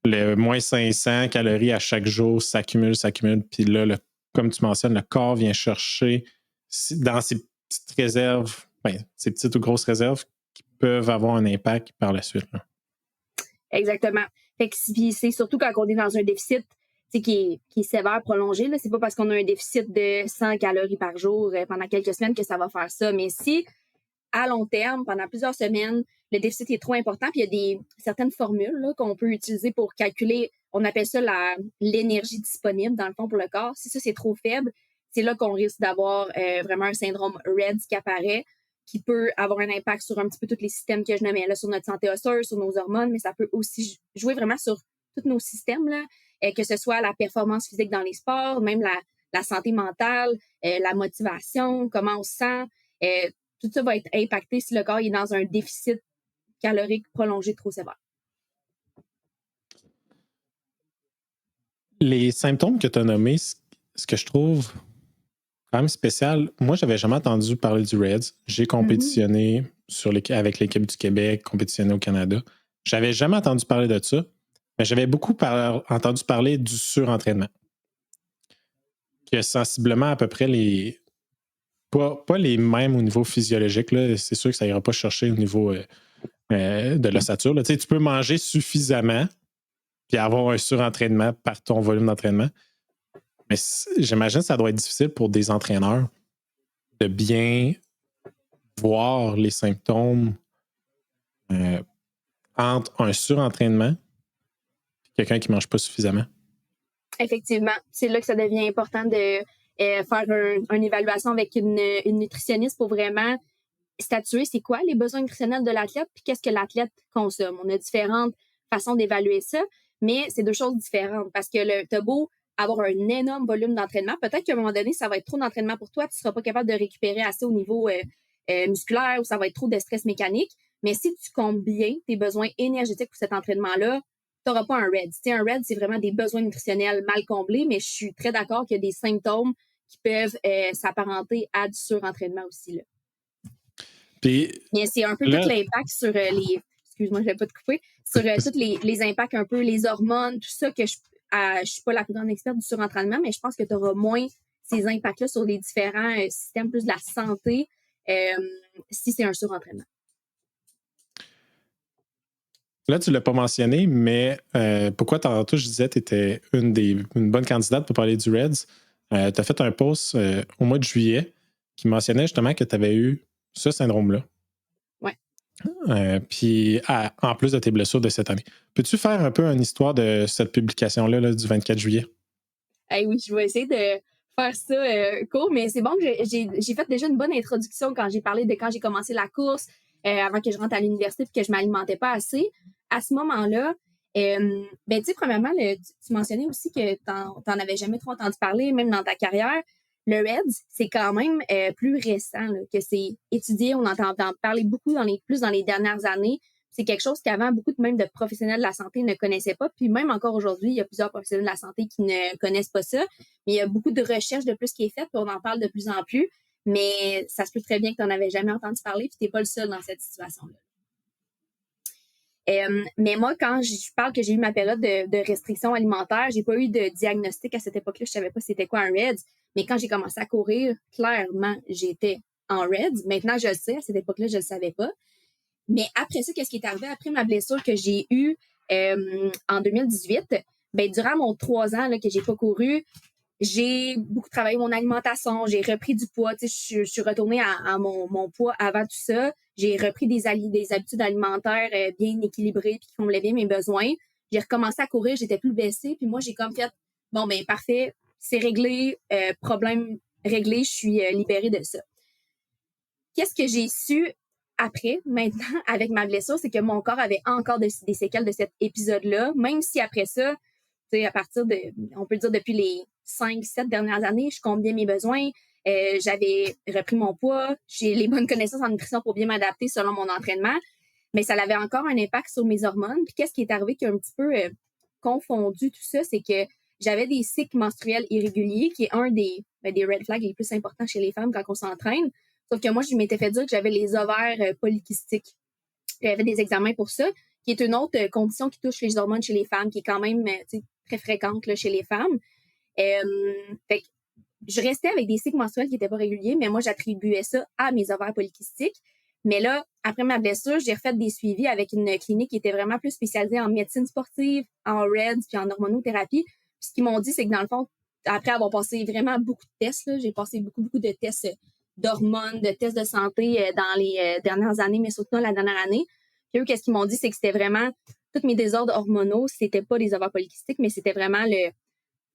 le moins 500 calories à chaque jour s'accumule. Puis là, comme tu mentionnes, le corps vient chercher dans ses petites réserves, ces petites ou grosses réserves qui peuvent avoir un impact par la suite. Là. Exactement. Fait que c'est surtout quand on est dans un déficit qui est sévère, prolongé. Là. C'est pas parce qu'on a un déficit de 100 calories par jour pendant quelques semaines que ça va faire ça. Mais si, à long terme, pendant plusieurs semaines, le déficit est trop important, puis il y a certaines formules là, qu'on peut utiliser pour calculer, on appelle ça l'énergie disponible, dans le fond, pour le corps. Si ça, c'est trop faible, c'est là qu'on risque d'avoir vraiment un syndrome RED qui apparaît, qui peut avoir un impact sur un petit peu tous les systèmes que je nommais là, sur notre santé osseuse, sur nos hormones, mais ça peut aussi jouer vraiment sur tous nos systèmes, là, que ce soit la performance physique dans les sports, même la santé mentale, la motivation, comment on se sent. Tout ça va être impacté si le corps est dans un déficit calorique prolongé trop sévère. Les symptômes que tu as nommés, ce que je trouve quand même spécial, moi, j'avais jamais entendu parler du REDS. J'ai compétitionné avec l'équipe du Québec, compétitionné au Canada. J'avais jamais entendu parler de ça, mais j'avais beaucoup entendu parler du surentraînement. Qui a sensiblement à peu près pas les mêmes au niveau physiologique. Là. C'est sûr que ça ira pas chercher au niveau de l'ossature. Là. Tu peux manger suffisamment puis avoir un surentraînement par ton volume d'entraînement. Mais j'imagine que ça doit être difficile pour des entraîneurs de bien voir les symptômes entre un surentraînement et quelqu'un qui ne mange pas suffisamment. Effectivement. C'est là que ça devient important de faire une évaluation avec une nutritionniste pour vraiment statuer c'est quoi les besoins nutritionnels de l'athlète puis qu'est-ce que l'athlète consomme. On a différentes façons d'évaluer ça, mais c'est deux choses différentes parce que t'as beau avoir un énorme volume d'entraînement, peut-être qu'à un moment donné, ça va être trop d'entraînement pour toi, tu ne seras pas capable de récupérer assez au niveau musculaire ou ça va être trop de stress mécanique. Mais si tu comptes bien tes besoins énergétiques pour cet entraînement-là, tu n'auras pas un RED. Un RED, c'est vraiment des besoins nutritionnels mal comblés, mais je suis très d'accord qu'il y a des symptômes qui peuvent s'apparenter à du surentraînement aussi. Là. Mais c'est un peu tout l'impact sur les... Excuse-moi, je ne vais pas te couper. Sur tous les impacts un peu, les hormones, tout ça, que je ne suis pas la plus grande experte du surentraînement, mais je pense que tu auras moins ces impacts-là sur les différents systèmes, plus de la santé, si c'est un surentraînement. Là, tu ne l'as pas mentionné, mais pourquoi tantôt je disais que tu étais une bonne candidate pour parler du REDS? Tu as fait un post au mois de juillet qui mentionnait justement que tu avais eu ce syndrome-là. Oui. Puis, en plus de tes blessures de cette année. Peux-tu faire un peu une histoire de cette publication-là là, du 24 juillet? Oui, je vais essayer de faire ça court, mais c'est bon que j'ai fait déjà une bonne introduction quand j'ai parlé de quand j'ai commencé la course, avant que je rentre à l'université et que je ne m'alimentais pas assez. À ce moment-là, tu sais, premièrement, tu mentionnais aussi que tu n'en avais jamais trop entendu parler, même dans ta carrière. Le REDS, c'est quand même plus récent, là, que c'est étudié. On entend parler beaucoup plus dans les dernières années. C'est quelque chose qu'avant, beaucoup même de professionnels de la santé ne connaissaient pas. Puis même encore aujourd'hui, il y a plusieurs professionnels de la santé qui ne connaissent pas ça. Mais il y a beaucoup de recherches de plus qui est faite, puis on en parle de plus en plus. Mais ça se peut très bien que tu n'en avais jamais entendu parler, puis tu n'es pas le seul dans cette situation-là. Mais moi, quand je parle que j'ai eu ma période de restriction alimentaire, j'ai pas eu de diagnostic à cette époque-là. Je savais pas c'était quoi un REDS. Mais quand j'ai commencé à courir, clairement, j'étais en REDS. Maintenant, je le sais. À cette époque-là, je le savais pas. Mais après ça, qu'est-ce qui est arrivé après ma blessure que j'ai eue en 2018? Durant mon 3 ans là, que j'ai pas couru, j'ai beaucoup travaillé mon alimentation, j'ai repris du poids. Je suis retournée à mon poids avant tout ça. J'ai repris des habitudes alimentaires bien équilibrées puis qui comblaient bien mes besoins. J'ai recommencé à courir, j'étais plus blessée. Puis moi, j'ai comme fait, bon, parfait, c'est réglé, problème réglé, je suis libérée de ça. Qu'est-ce que j'ai su après, maintenant, avec ma blessure, c'est que mon corps avait encore des séquelles de cet épisode-là, même si après ça, à partir de, on peut dire depuis les 5-7 dernières années, je compte bien mes besoins, j'avais repris mon poids, j'ai les bonnes connaissances en nutrition pour bien m'adapter selon mon entraînement, mais ça avait encore un impact sur mes hormones. Puis qu'est-ce qui est arrivé qui a un petit peu confondu tout ça, c'est que j'avais des cycles menstruels irréguliers, qui est un des red flags les plus importants chez les femmes quand on s'entraîne. Sauf que moi, je m'étais fait dire que j'avais les ovaires polykystiques. J'avais des examens pour ça, qui est une autre condition qui touche les hormones chez les femmes, qui est quand même très fréquente là, chez les femmes. Fait je restais avec des cycles menstruels qui n'étaient pas réguliers, mais moi, j'attribuais ça à mes ovaires polykystiques. Mais là, après ma blessure, j'ai refait des suivis avec une clinique qui était vraiment plus spécialisée en médecine sportive, en REDS, puis en hormonothérapie. Puis ce qu'ils m'ont dit, c'est que dans le fond, après avoir passé vraiment beaucoup de tests, là, j'ai passé beaucoup de tests d'hormones, de tests de santé dans les dernières années, mais surtout dans la dernière année. Puis eux, qu'est-ce qu'ils m'ont dit, c'est que c'était vraiment tous mes désordres hormonaux, c'était pas les ovaires polykystiques, mais c'était vraiment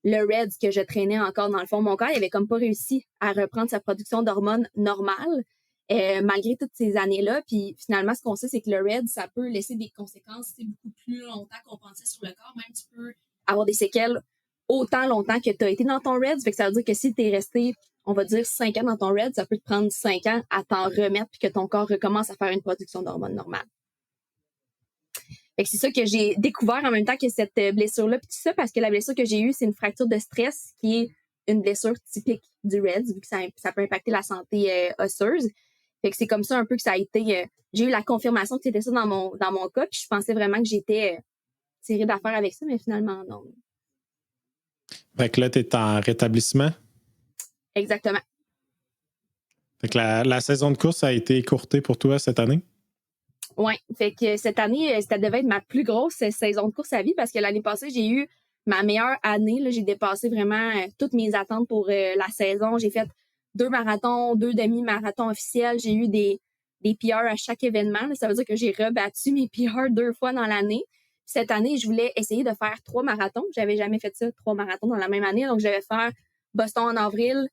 le REDS que je traînais encore dans le fond. Mon corps, il avait comme pas réussi à reprendre sa production d'hormones normale, malgré toutes ces années-là. Puis finalement, ce qu'on sait, c'est que le REDS, ça peut laisser des conséquences beaucoup plus longtemps qu'on pensait sur le corps. Même tu peux avoir des séquelles autant longtemps que tu as été dans ton REDS. Fait que ça veut dire que si tu es resté, on va dire, 5 ans dans ton REDS, ça peut te prendre 5 ans à t'en remettre puis que ton corps recommence à faire une production d'hormones normale. Fait que c'est ça que j'ai découvert en même temps que cette blessure-là. Puis tout ça parce que la blessure que j'ai eue, c'est une fracture de stress qui est une blessure typique du REDS, vu que ça peut impacter la santé osseuse. Fait que c'est comme ça un peu que ça a été... j'ai eu la confirmation que c'était ça dans mon cas, puis je pensais vraiment que j'étais tirée d'affaire avec ça, mais finalement, non. Fait que là, tu es en rétablissement? Exactement. Fait que la saison de course a été écourtée pour toi cette année? Oui, fait que cette année, ça devait être ma plus grosse saison de course à vie parce que l'année passée, j'ai eu ma meilleure année. Là, j'ai dépassé vraiment toutes mes attentes pour la saison. J'ai fait 2 marathons, 2 demi-marathons officiels. J'ai eu des PR à chaque événement. Là. Ça veut dire que j'ai rebattu mes PR 2 fois dans l'année. Cette année, je voulais essayer de faire 3 marathons. J'avais jamais fait ça, 3 marathons dans la même année. Donc, je vais faire Boston en avril,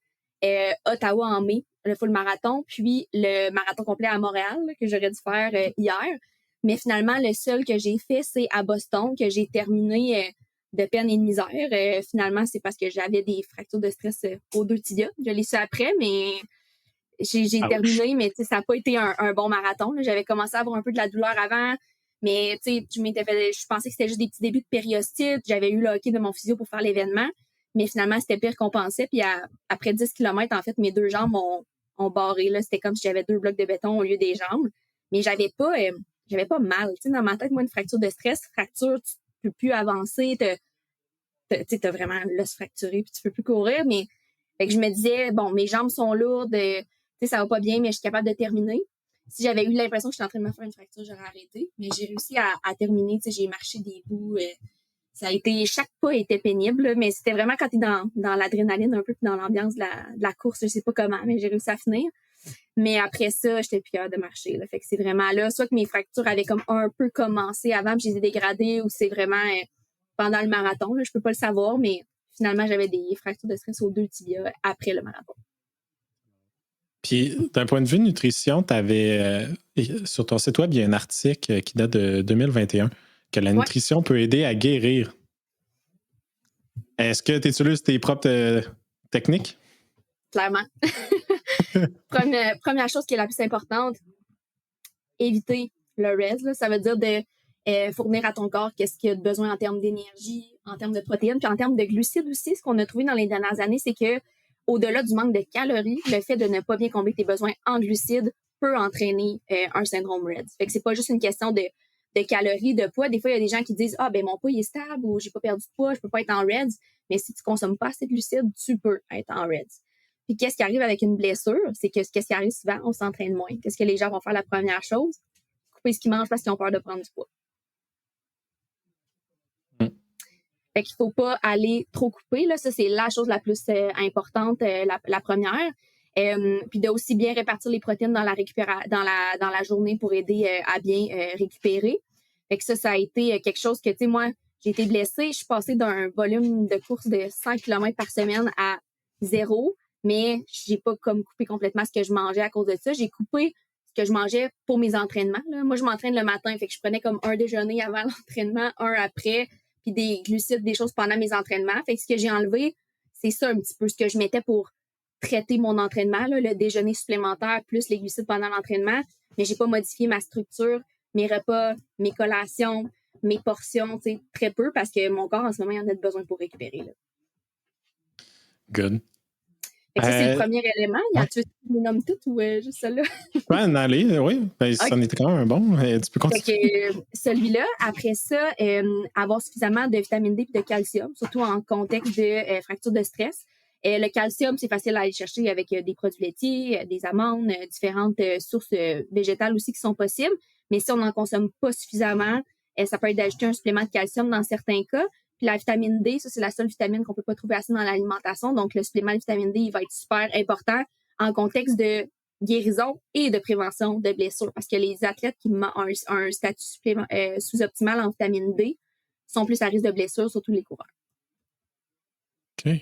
Ottawa en mai, le full marathon, puis le marathon complet à Montréal, là, que j'aurais dû faire hier. Mais finalement, le seul que j'ai fait, c'est à Boston, que j'ai terminé de peine et de misère. Finalement, c'est parce que j'avais des fractures de stress aux 2 tibias. Je l'ai su après, mais j'ai terminé, mais ça n'a pas été un bon marathon. Là. J'avais commencé à avoir un peu de la douleur avant, mais je pensais que c'était juste des petits débuts de périostite. J'avais eu le hockey de mon physio pour faire l'événement, mais finalement, c'était pire qu'on pensait. Puis après 10 km, en fait, mes 2 jambes ont barré. Là. C'était comme si j'avais 2 blocs de béton au lieu des jambes. Mais j'avais pas mal. T'sais, dans ma tête, moi, une fracture de stress, fracture, tu peux plus avancer, t'as vraiment l'os fracturé, puis tu peux plus courir. Mais fait que je me disais, bon, mes jambes sont lourdes, ça va pas bien, mais je suis capable de terminer. Si j'avais eu l'impression que j'étais en train de me faire une fracture, j'aurais arrêté. Mais j'ai réussi à terminer. J'ai marché des bouts. Chaque pas était pénible, mais c'était vraiment quand t'es dans l'adrénaline un peu, puis dans l'ambiance de la course, je sais pas comment, mais j'ai réussi à finir. Mais après ça, j'étais plus capable de marcher. Là. Fait que c'est vraiment là, soit que mes fractures avaient comme un peu commencé avant, puis je les ai dégradées, ou c'est vraiment pendant le marathon. Là, je peux pas le savoir, mais finalement, j'avais des fractures de stress aux 2 tibias après le marathon. Puis, d'un point de vue nutrition, tu avais sur ton site web, il y a un article qui date de 2021 que la nutrition peut aider à guérir. Est-ce que tu utilises tes propres techniques? Clairement. Première chose qui est la plus importante, éviter le REDS. Là, ça veut dire de fournir à ton corps qu'est-ce qu'il a de besoin en termes d'énergie, en termes de protéines, puis en termes de glucides aussi. Ce qu'on a trouvé dans les dernières années, c'est que au-delà du manque de calories, le fait de ne pas bien combler tes besoins en glucides peut entraîner un syndrome REDS. Fait que c'est pas juste une question de calories, de poids. Des fois, il y a des gens qui disent « Ah, ben mon poids il est stable » ou « J'ai pas perdu de poids, je peux pas être en REDS ». Mais si tu consommes pas assez de glucides, tu peux être en REDS. Puis qu'est-ce qui arrive avec une blessure? C'est que qu'est-ce qui arrive souvent? On s'entraîne moins. Qu'est-ce que les gens vont faire la première chose? Couper ce qu'ils mangent parce qu'ils ont peur de prendre du poids. Fait qu'il faut pas aller trop couper. Là. Ça, c'est la chose la plus importante, la première. Puis de aussi bien répartir les protéines dans la journée pour aider à bien récupérer. Fait que ça a été quelque chose que, tu sais, moi, j'ai été blessée. Je suis passée d'un volume de course de 100 km par semaine à 0, mais j'ai pas comme coupé complètement ce que je mangeais à cause de ça. J'ai coupé ce que je mangeais pour mes entraînements. Là. Moi, je m'entraîne le matin, fait que je prenais comme un déjeuner avant l'entraînement, un après, puis des glucides, des choses pendant mes entraînements. Fait que ce que j'ai enlevé, c'est ça un petit peu, ce que je mettais pour traiter mon entraînement, là, le déjeuner supplémentaire plus les glucides pendant l'entraînement, mais j'ai pas modifié ma structure, mes repas, mes collations, mes portions, tu sais, très peu parce que mon corps en ce moment il en a besoin pour récupérer. Là. Good. Fait que ça, c'est le premier élément. Tu veux que je les nomme toutes ou juste celle-là? Ouais, allez, oui. Ben, ça en était quand même un bon. Tu peux continuer. Fait que, celui-là, après ça, avoir suffisamment de vitamine D et de calcium, surtout en contexte de fracture de stress. Le calcium, c'est facile à aller chercher avec des produits laitiers, des amandes, différentes sources végétales aussi qui sont possibles. Mais si on n'en consomme pas suffisamment, ça peut être d'ajouter un supplément de calcium dans certains cas. Puis la vitamine D, ça, c'est la seule vitamine qu'on peut pas trouver assez dans l'alimentation. Donc, le supplément de vitamine D, il va être super important en contexte de guérison et de prévention de blessures. Parce que les athlètes qui ont un statut sous-optimal en vitamine D sont plus à risque de blessures, surtout les coureurs. OK.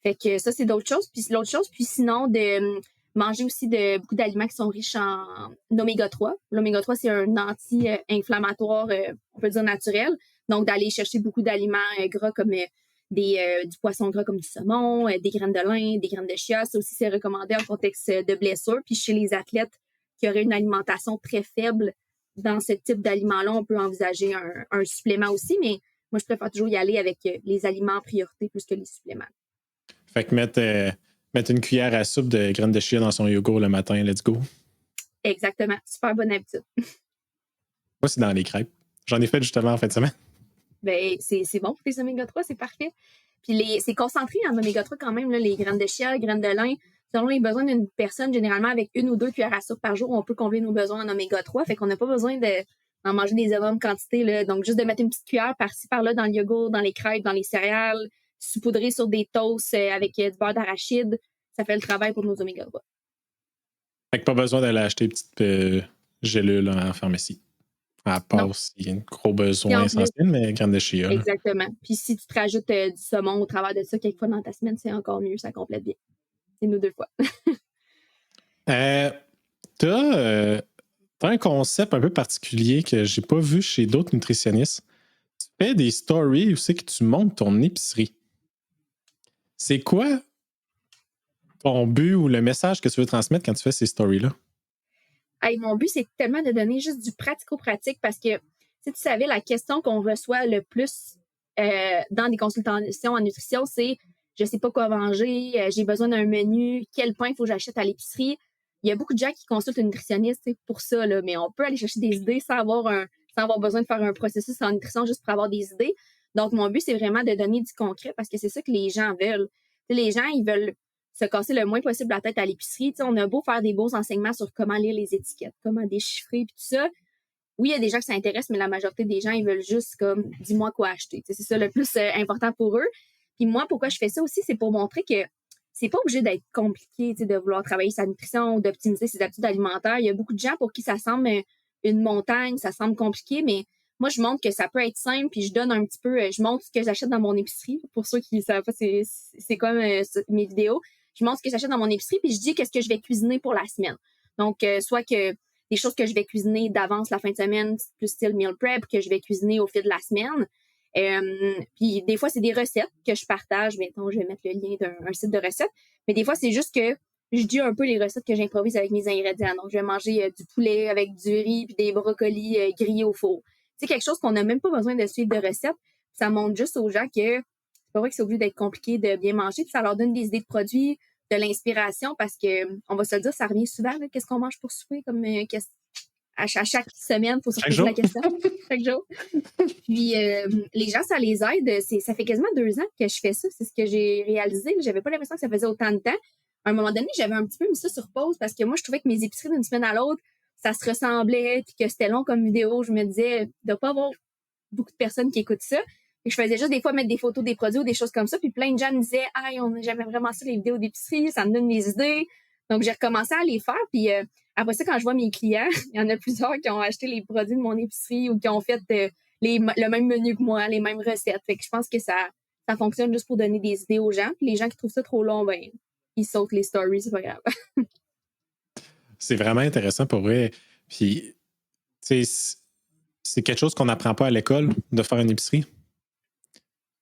Fait que ça, c'est d'autres choses. Puis l'autre chose, puis sinon, de manger aussi beaucoup d'aliments qui sont riches en oméga 3. L'oméga 3, c'est un anti-inflammatoire, on peut dire naturel. Donc, d'aller chercher beaucoup d'aliments gras comme du poisson gras comme du saumon, des graines de lin, des graines de chia. Ça aussi, c'est recommandé en contexte de blessure. Puis chez les athlètes qui auraient une alimentation très faible dans ce type d'aliments-là, on peut envisager un supplément aussi. Mais moi, je préfère toujours y aller avec les aliments en priorité plus que les suppléments. Fait que mettre une cuillère à soupe de graines de chia dans son yogourt le matin, let's go. Exactement. Super bonne habitude. Moi, c'est dans les crêpes. J'en ai fait justement en fin de semaine. Ben, c'est bon pour tes oméga 3, c'est parfait. Puis c'est concentré en oméga 3 quand même, là, les graines de chia, les graines de lin. Selon les besoins d'une personne, généralement, avec 1 ou 2 cuillères à soupe par jour, on peut combler nos besoins en oméga 3. Fait qu'on n'a pas besoin d'en manger des énormes quantités, là. Donc, juste de mettre une petite cuillère par-ci, par-là dans le yogourt, dans les crêpes, dans les céréales, saupoudrer sur des toasts avec du beurre d'arachide. Ça fait le travail pour nos oméga 3. Fait que pas besoin d'aller acheter une petite gélule en pharmacie. À part s'il y a un gros besoin essentiel, mais graines de chia. Là. Exactement. Puis si tu te rajoutes du saumon au travers de ça quelques fois dans ta semaine, c'est encore mieux, ça complète bien. C'est nous 2 fois. T'as un concept un peu particulier que j'ai pas vu chez d'autres nutritionnistes. Tu fais des stories où c'est que tu montes ton épicerie. C'est quoi ton but ou le message que tu veux transmettre quand tu fais ces stories-là? Hey, mon but, c'est tellement de donner juste du pratico-pratique parce que, si tu savais, la question qu'on reçoit le plus dans des consultations en nutrition, c'est je sais pas quoi manger, j'ai besoin d'un menu, quel pain il faut que j'achète à l'épicerie. Il y a beaucoup de gens qui consultent un nutritionniste pour ça, là, mais on peut aller chercher des idées sans avoir besoin de faire un processus en nutrition juste pour avoir des idées. Donc, mon but, c'est vraiment de donner du concret parce que c'est ça que les gens veulent. T'sais, les gens, ils veulent se casser le moins possible la tête à l'épicerie. T'sais, on a beau faire des beaux enseignements sur comment lire les étiquettes, comment déchiffrer, puis tout ça. Oui, il y a des gens qui s'intéressent, mais la majorité des gens, ils veulent juste comme dis-moi quoi acheter. T'sais, c'est ça le plus important pour eux. Puis moi, pourquoi je fais ça aussi, c'est pour montrer que c'est pas obligé d'être compliqué de vouloir travailler sa nutrition ou d'optimiser ses habitudes alimentaires. Il y a beaucoup de gens pour qui ça semble une montagne, ça semble compliqué, mais moi, je montre que ça peut être simple, puis je donne un petit peu, je montre ce que j'achète dans mon épicerie. Pour ceux qui ne savent pas, c'est comme mes vidéos. Je montre ce que j'achète dans mon épicerie, puis je dis qu'est-ce que je vais cuisiner pour la semaine. Donc, soit que des choses que je vais cuisiner d'avance la fin de semaine, plus style meal prep, que je vais cuisiner au fil de la semaine. Puis des fois, c'est des recettes que je partage. Mettons, je vais mettre le lien d'un site de recettes. Mais des fois, c'est juste que je dis un peu les recettes que j'improvise avec mes ingrédients. Donc, je vais manger du poulet avec du riz puis des brocolis grillés au four. C'est quelque chose qu'on n'a même pas besoin de suivre de recettes. Ça montre juste aux gens que c'est pas vrai que c'est obligé d'être compliqué de bien manger. Puis ça leur donne des idées de produits, de l'inspiration parce que, on va se le dire, ça revient souvent. Là, qu'est-ce qu'on mange pour souper comme à chaque semaine, il faut se poser la question. Chaque jour. Puis les gens, ça les aide. Ça fait quasiment 2 ans que je fais ça. C'est ce que j'ai réalisé. J'avais pas l'impression que ça faisait autant de temps. À un moment donné, j'avais un petit peu mis ça sur pause parce que moi, je trouvais que mes épiceries d'une semaine à l'autre, ça se ressemblait puis que c'était long comme vidéo. Je me disais, il doit pas avoir beaucoup de personnes qui écoutent ça. Et je faisais juste des fois mettre des photos des produits ou des choses comme ça. Puis plein de gens me disaient, j'aimais vraiment ça, les vidéos d'épicerie, ça me donne des idées. Donc, j'ai recommencé à les faire. Puis après ça, quand je vois mes clients, il y en a plusieurs qui ont acheté les produits de mon épicerie ou qui ont fait le même menu que moi, les mêmes recettes. Fait que je pense que ça fonctionne juste pour donner des idées aux gens. Puis les gens qui trouvent ça trop long, ben, ils sautent les stories, c'est pas grave. C'est vraiment intéressant pour vrai. Puis, tu sais, c'est quelque chose qu'on n'apprend pas à l'école, de faire une épicerie.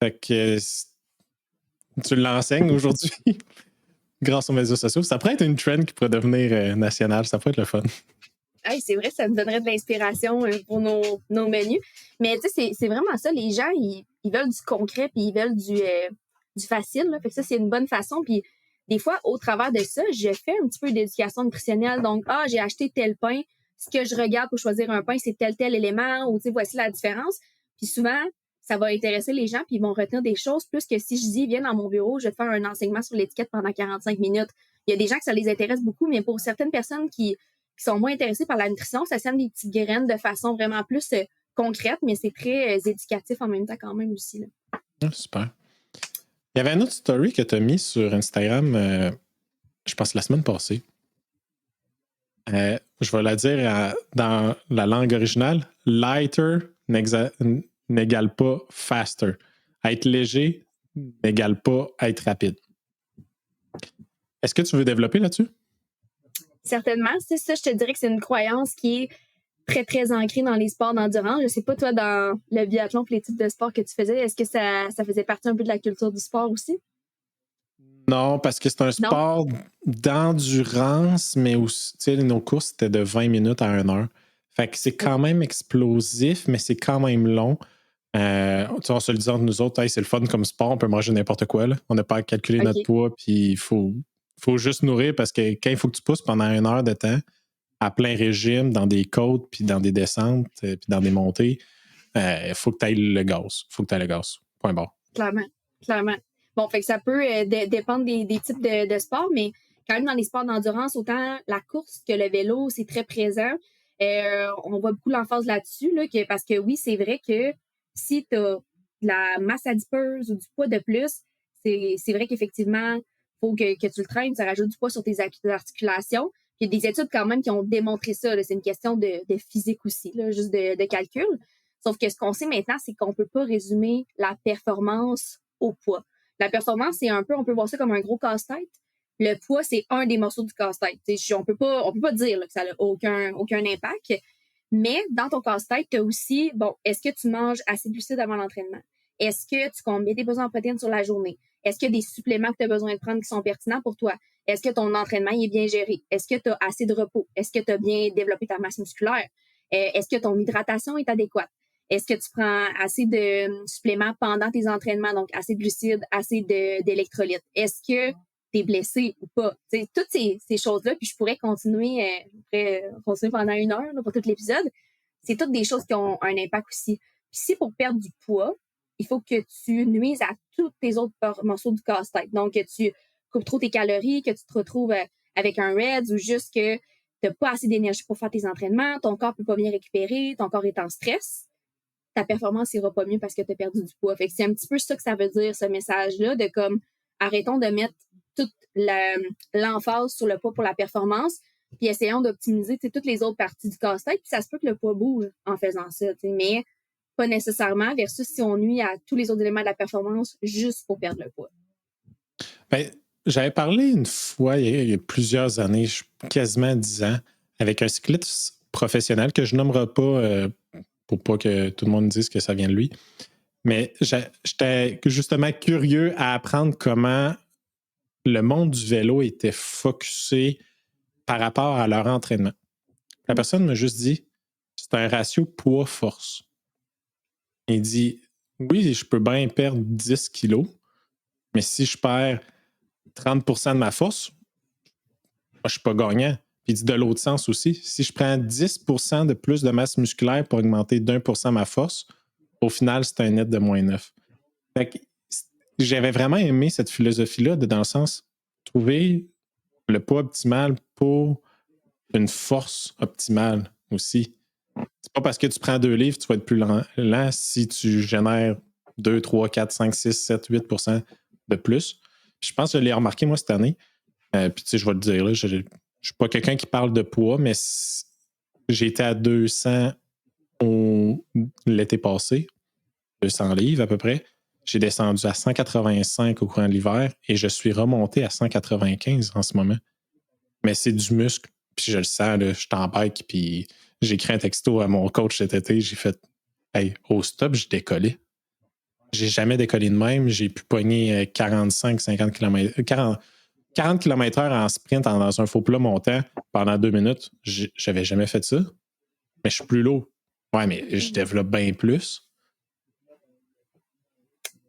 Fait que tu l'enseignes aujourd'hui grâce aux médias sociaux. Ça pourrait être une trend qui pourrait devenir nationale. Ça pourrait être le fun. Hey, c'est vrai, ça me donnerait de l'inspiration pour nos menus. Mais tu sais, c'est vraiment ça. Les gens, ils veulent du concret puis ils veulent du facile. Là. Fait que ça, c'est une bonne façon. Puis des fois, au travers de ça, je fais un petit peu d'éducation nutritionnelle. Donc, j'ai acheté tel pain. Ce que je regarde pour choisir un pain, c'est tel élément. Ou tu sais, voici la différence. Puis souvent, ça va intéresser les gens, puis ils vont retenir des choses, plus que si je dis, viens dans mon bureau, je vais te faire un enseignement sur l'étiquette pendant 45 minutes. Il y a des gens que ça les intéresse beaucoup, mais pour certaines personnes qui sont moins intéressées par la nutrition, ça sème des petites graines de façon vraiment plus concrète, mais c'est très éducatif en même temps quand même aussi. Là. Ah, super. Il y avait un autre story que tu as mis sur Instagram, je pense la semaine passée. Je vais la dire dans la langue originale. Lighter n'égale pas faster. Être léger n'égale pas être rapide. Est-ce que tu veux développer là-dessus? Certainement. C'est ça, je te dirais que c'est une croyance qui est très, très ancrée dans les sports d'endurance. Je sais pas, toi, dans le biathlon et les types de sports que tu faisais, est-ce que ça faisait partie un peu de la culture du sport aussi? Non, parce que c'est un sport d'endurance, mais aussi, tu sais, nos courses, c'était de 20 minutes à 1 heure. Fait que c'est quand même explosif, mais c'est quand même long. On se le dit entre nous autres, hey, c'est le fun comme sport, on peut manger n'importe quoi. Là. On n'a pas à calculer notre poids, puis il faut juste nourrir parce que quand il faut que tu pousses pendant 1 heure de temps, à plein régime, dans des côtes, puis dans des descentes, puis dans des montées, il faut que tu ailles le gaz. Point barre. Clairement. Bon, fait que ça peut dépendre des types de sports, mais quand même dans les sports d'endurance, autant la course que le vélo, c'est très présent. On voit beaucoup l'emphase là-dessus, là, parce que oui, c'est vrai que si tu as de la masse adipeuse ou du poids de plus, c'est vrai qu'effectivement, il faut que tu le traînes, ça rajoute du poids sur tes articulations. Il y a des études quand même qui ont démontré ça. Là. C'est une question de physique aussi, là, juste de calcul. Sauf que ce qu'on sait maintenant, c'est qu'on ne peut pas résumer la performance au poids. La performance, c'est un peu, on peut voir ça comme un gros casse-tête. Le poids, c'est un des morceaux du casse-tête. On peut pas dire là, que ça n'a aucun impact. Mais dans ton casse-tête, tu as aussi, est-ce que tu manges assez de glucides avant l'entraînement? Est-ce que tu combats tes besoins en protéines sur la journée? Est-ce qu'il y a des suppléments que tu as besoin de prendre qui sont pertinents pour toi? Est-ce que ton entraînement est bien géré? Est-ce que tu as assez de repos? Est-ce que tu as bien développé ta masse musculaire? Est-ce que ton hydratation est adéquate? Est-ce que tu prends assez de suppléments pendant tes entraînements, donc assez de glucides, assez d'électrolytes? Est-ce que tu es blessé ou pas? T'sais, toutes ces choses-là, puis je pourrais continuer pendant 1 heure là, pour tout l'épisode. C'est toutes des choses qui ont un impact aussi. Puis si pour perdre du poids, il faut que tu nuises à tous tes autres morceaux du casse-tête. Donc, que tu coupes trop tes calories, que tu te retrouves avec un REDS ou juste que tu n'as pas assez d'énergie pour faire tes entraînements, ton corps ne peut pas bien récupérer, ton corps est en stress, ta performance n'ira pas mieux parce que tu as perdu du poids. Fait que c'est un petit peu ça que ça veut dire, ce message-là, de comme arrêtons de mettre toute l'emphase sur le poids pour la performance, puis essayons d'optimiser toutes les autres parties du casse-tête, puis ça se peut que le poids bouge en faisant ça, mais pas nécessairement, versus si on nuit à tous les autres éléments de la performance juste pour perdre le poids. Ben, j'avais parlé une fois, il y a plusieurs années, quasiment 10 ans, avec un cycliste professionnel que je nommerai pas pour pas que tout le monde dise que ça vient de lui. Mais j'étais justement curieux à apprendre comment le monde du vélo était focusé par rapport à leur entraînement. La personne m'a juste dit, c'est un ratio poids-force. Il dit, oui, je peux bien perdre 10 kilos, mais si je perds 30% de ma force, moi, je ne suis pas gagnant. Puis il dit de l'autre sens aussi, si je prends 10% de plus de masse musculaire pour augmenter d'1% ma force, au final, c'est un net de -9. Fait que j'avais vraiment aimé cette philosophie-là, dans le sens, trouver le poids optimal pour une force optimale aussi. C'est pas parce que tu prends 2 livres, tu vas être plus lent si tu génères 2, 3, 4, 5, 6, 7, 8% de plus. Je pense que je l'ai remarqué, moi, cette année. Puis, tu sais, je vais le dire, là, je ne suis pas quelqu'un qui parle de poids, mais j'ai été à 200 l'été passé, 200 livres à peu près. J'ai descendu à 185 au courant de l'hiver et je suis remonté à 195 en ce moment. Mais c'est du muscle. Puis je le sens, là, je t'embête. Puis j'ai écrit un texto à mon coach cet été. J'ai fait, hey, au stop, je décollais. J'ai jamais décollé de même. J'ai pu pogner 45-50 km. 40 km/h en sprint dans un faux plat montant pendant 2 minutes. J'avais jamais fait ça. Mais je suis plus lourd. Ouais, mais je développe bien plus.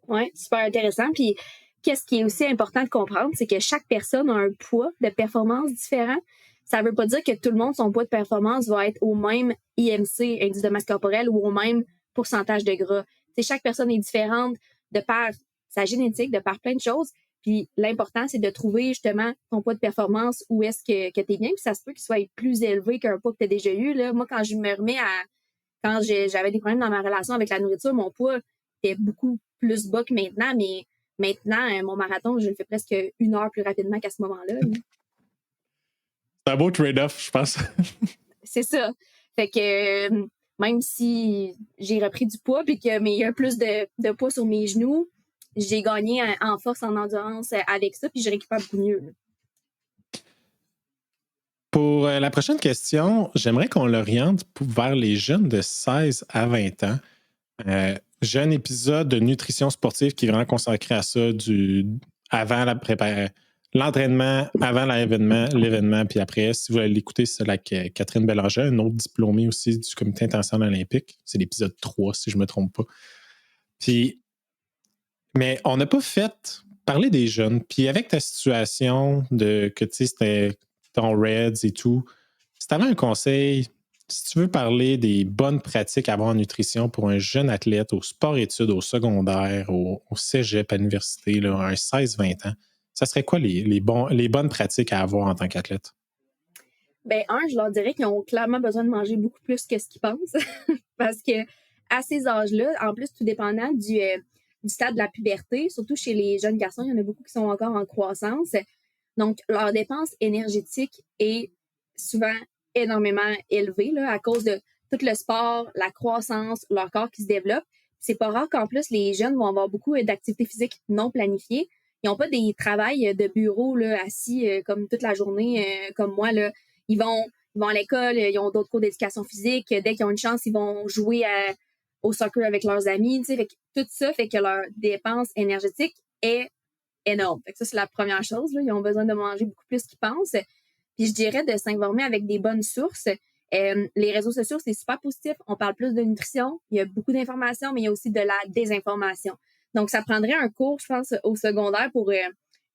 Oui, super intéressant. Puis, qu'est-ce qui est aussi important de comprendre, c'est que chaque personne a un poids de performance différent. Ça ne veut pas dire que tout le monde, son poids de performance va être au même IMC, indice de masse corporelle, ou au même pourcentage de gras. chaque personne est différente de par sa génétique, de par plein de choses. Puis l'important, c'est de trouver justement ton poids de performance où est-ce que tu es bien. Puis ça se peut qu'il soit plus élevé qu'un poids que tu as déjà eu. Là. Moi, quand je me remets à. Quand j'avais des problèmes dans ma relation avec la nourriture, mon poids était beaucoup plus bas que maintenant. Mais maintenant, mon marathon, je le fais presque 1 heure plus rapidement qu'à ce moment-là. Là. C'est un beau trade-off, je pense. C'est ça. Fait que même si j'ai repris du poids puis que mais il y a plus de poids sur mes genoux, j'ai gagné en force, en endurance avec ça, puis je récupère beaucoup mieux. Pour la prochaine question, j'aimerais qu'on l'oriente vers les jeunes de 16 à 20 ans. J'ai un épisode de nutrition sportive qui est vraiment consacré à ça, avant l'entraînement, avant l'événement, puis après, si vous allez l'écouter, c'est avec Catherine Bélanger, une autre diplômée aussi du Comité international olympique. C'est l'épisode 3, si je ne me trompe pas. Mais on n'a pas fait parler des jeunes. Puis avec ta situation que tu sais, c'était ton Reds et tout, si tu avais un conseil, si tu veux parler des bonnes pratiques à avoir en nutrition pour un jeune athlète au sport-études, au secondaire, au cégep, à l'université, là, un 16-20 ans, ça serait quoi les bonnes pratiques à avoir en tant qu'athlète? Ben, je leur dirais qu'ils ont clairement besoin de manger beaucoup plus que ce qu'ils pensent. Parce que à ces âges-là, en plus, tout dépendant du stade de la puberté, surtout chez les jeunes garçons, il y en a beaucoup qui sont encore en croissance. Donc, leur dépense énergétique est souvent énormément élevée là, à cause de tout le sport, la croissance, leur corps qui se développe. C'est pas rare qu'en plus, les jeunes vont avoir beaucoup d'activités physiques non planifiées. Ils n'ont pas des travails de bureau là, assis comme toute la journée, comme moi. Là. Ils vont à l'école, ils ont d'autres cours d'éducation physique. Dès qu'ils ont une chance, ils vont jouer au soccer avec leurs amis. Fait que tout ça fait que leur dépense énergétique est énorme. Fait que ça, c'est la première chose. Là. Ils ont besoin de manger beaucoup plus qu'ils pensent. Puis je dirais de s'informer avec des bonnes sources. Les réseaux sociaux, c'est super positif. On parle plus de nutrition. Il y a beaucoup d'informations, mais il y a aussi de la désinformation. Donc, ça prendrait un cours, je pense, au secondaire pour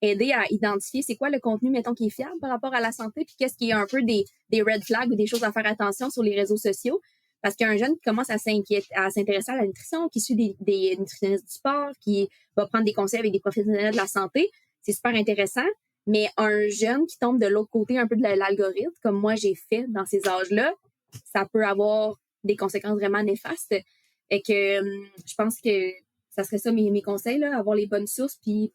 aider à identifier c'est quoi le contenu, mettons, qui est fiable par rapport à la santé, puis qu'est-ce qui est un peu des red flags ou des choses à faire attention sur les réseaux sociaux. Parce qu'un jeune qui commence à s'intéresser à la nutrition, qui suit des nutritionnistes du sport, qui va prendre des conseils avec des professionnels de la santé, c'est super intéressant. Mais un jeune qui tombe de l'autre côté un peu de l'algorithme, comme moi j'ai fait dans ces âges-là, ça peut avoir des conséquences vraiment néfastes. Et que je pense que ça serait ça mes conseils, là, avoir les bonnes sources, puis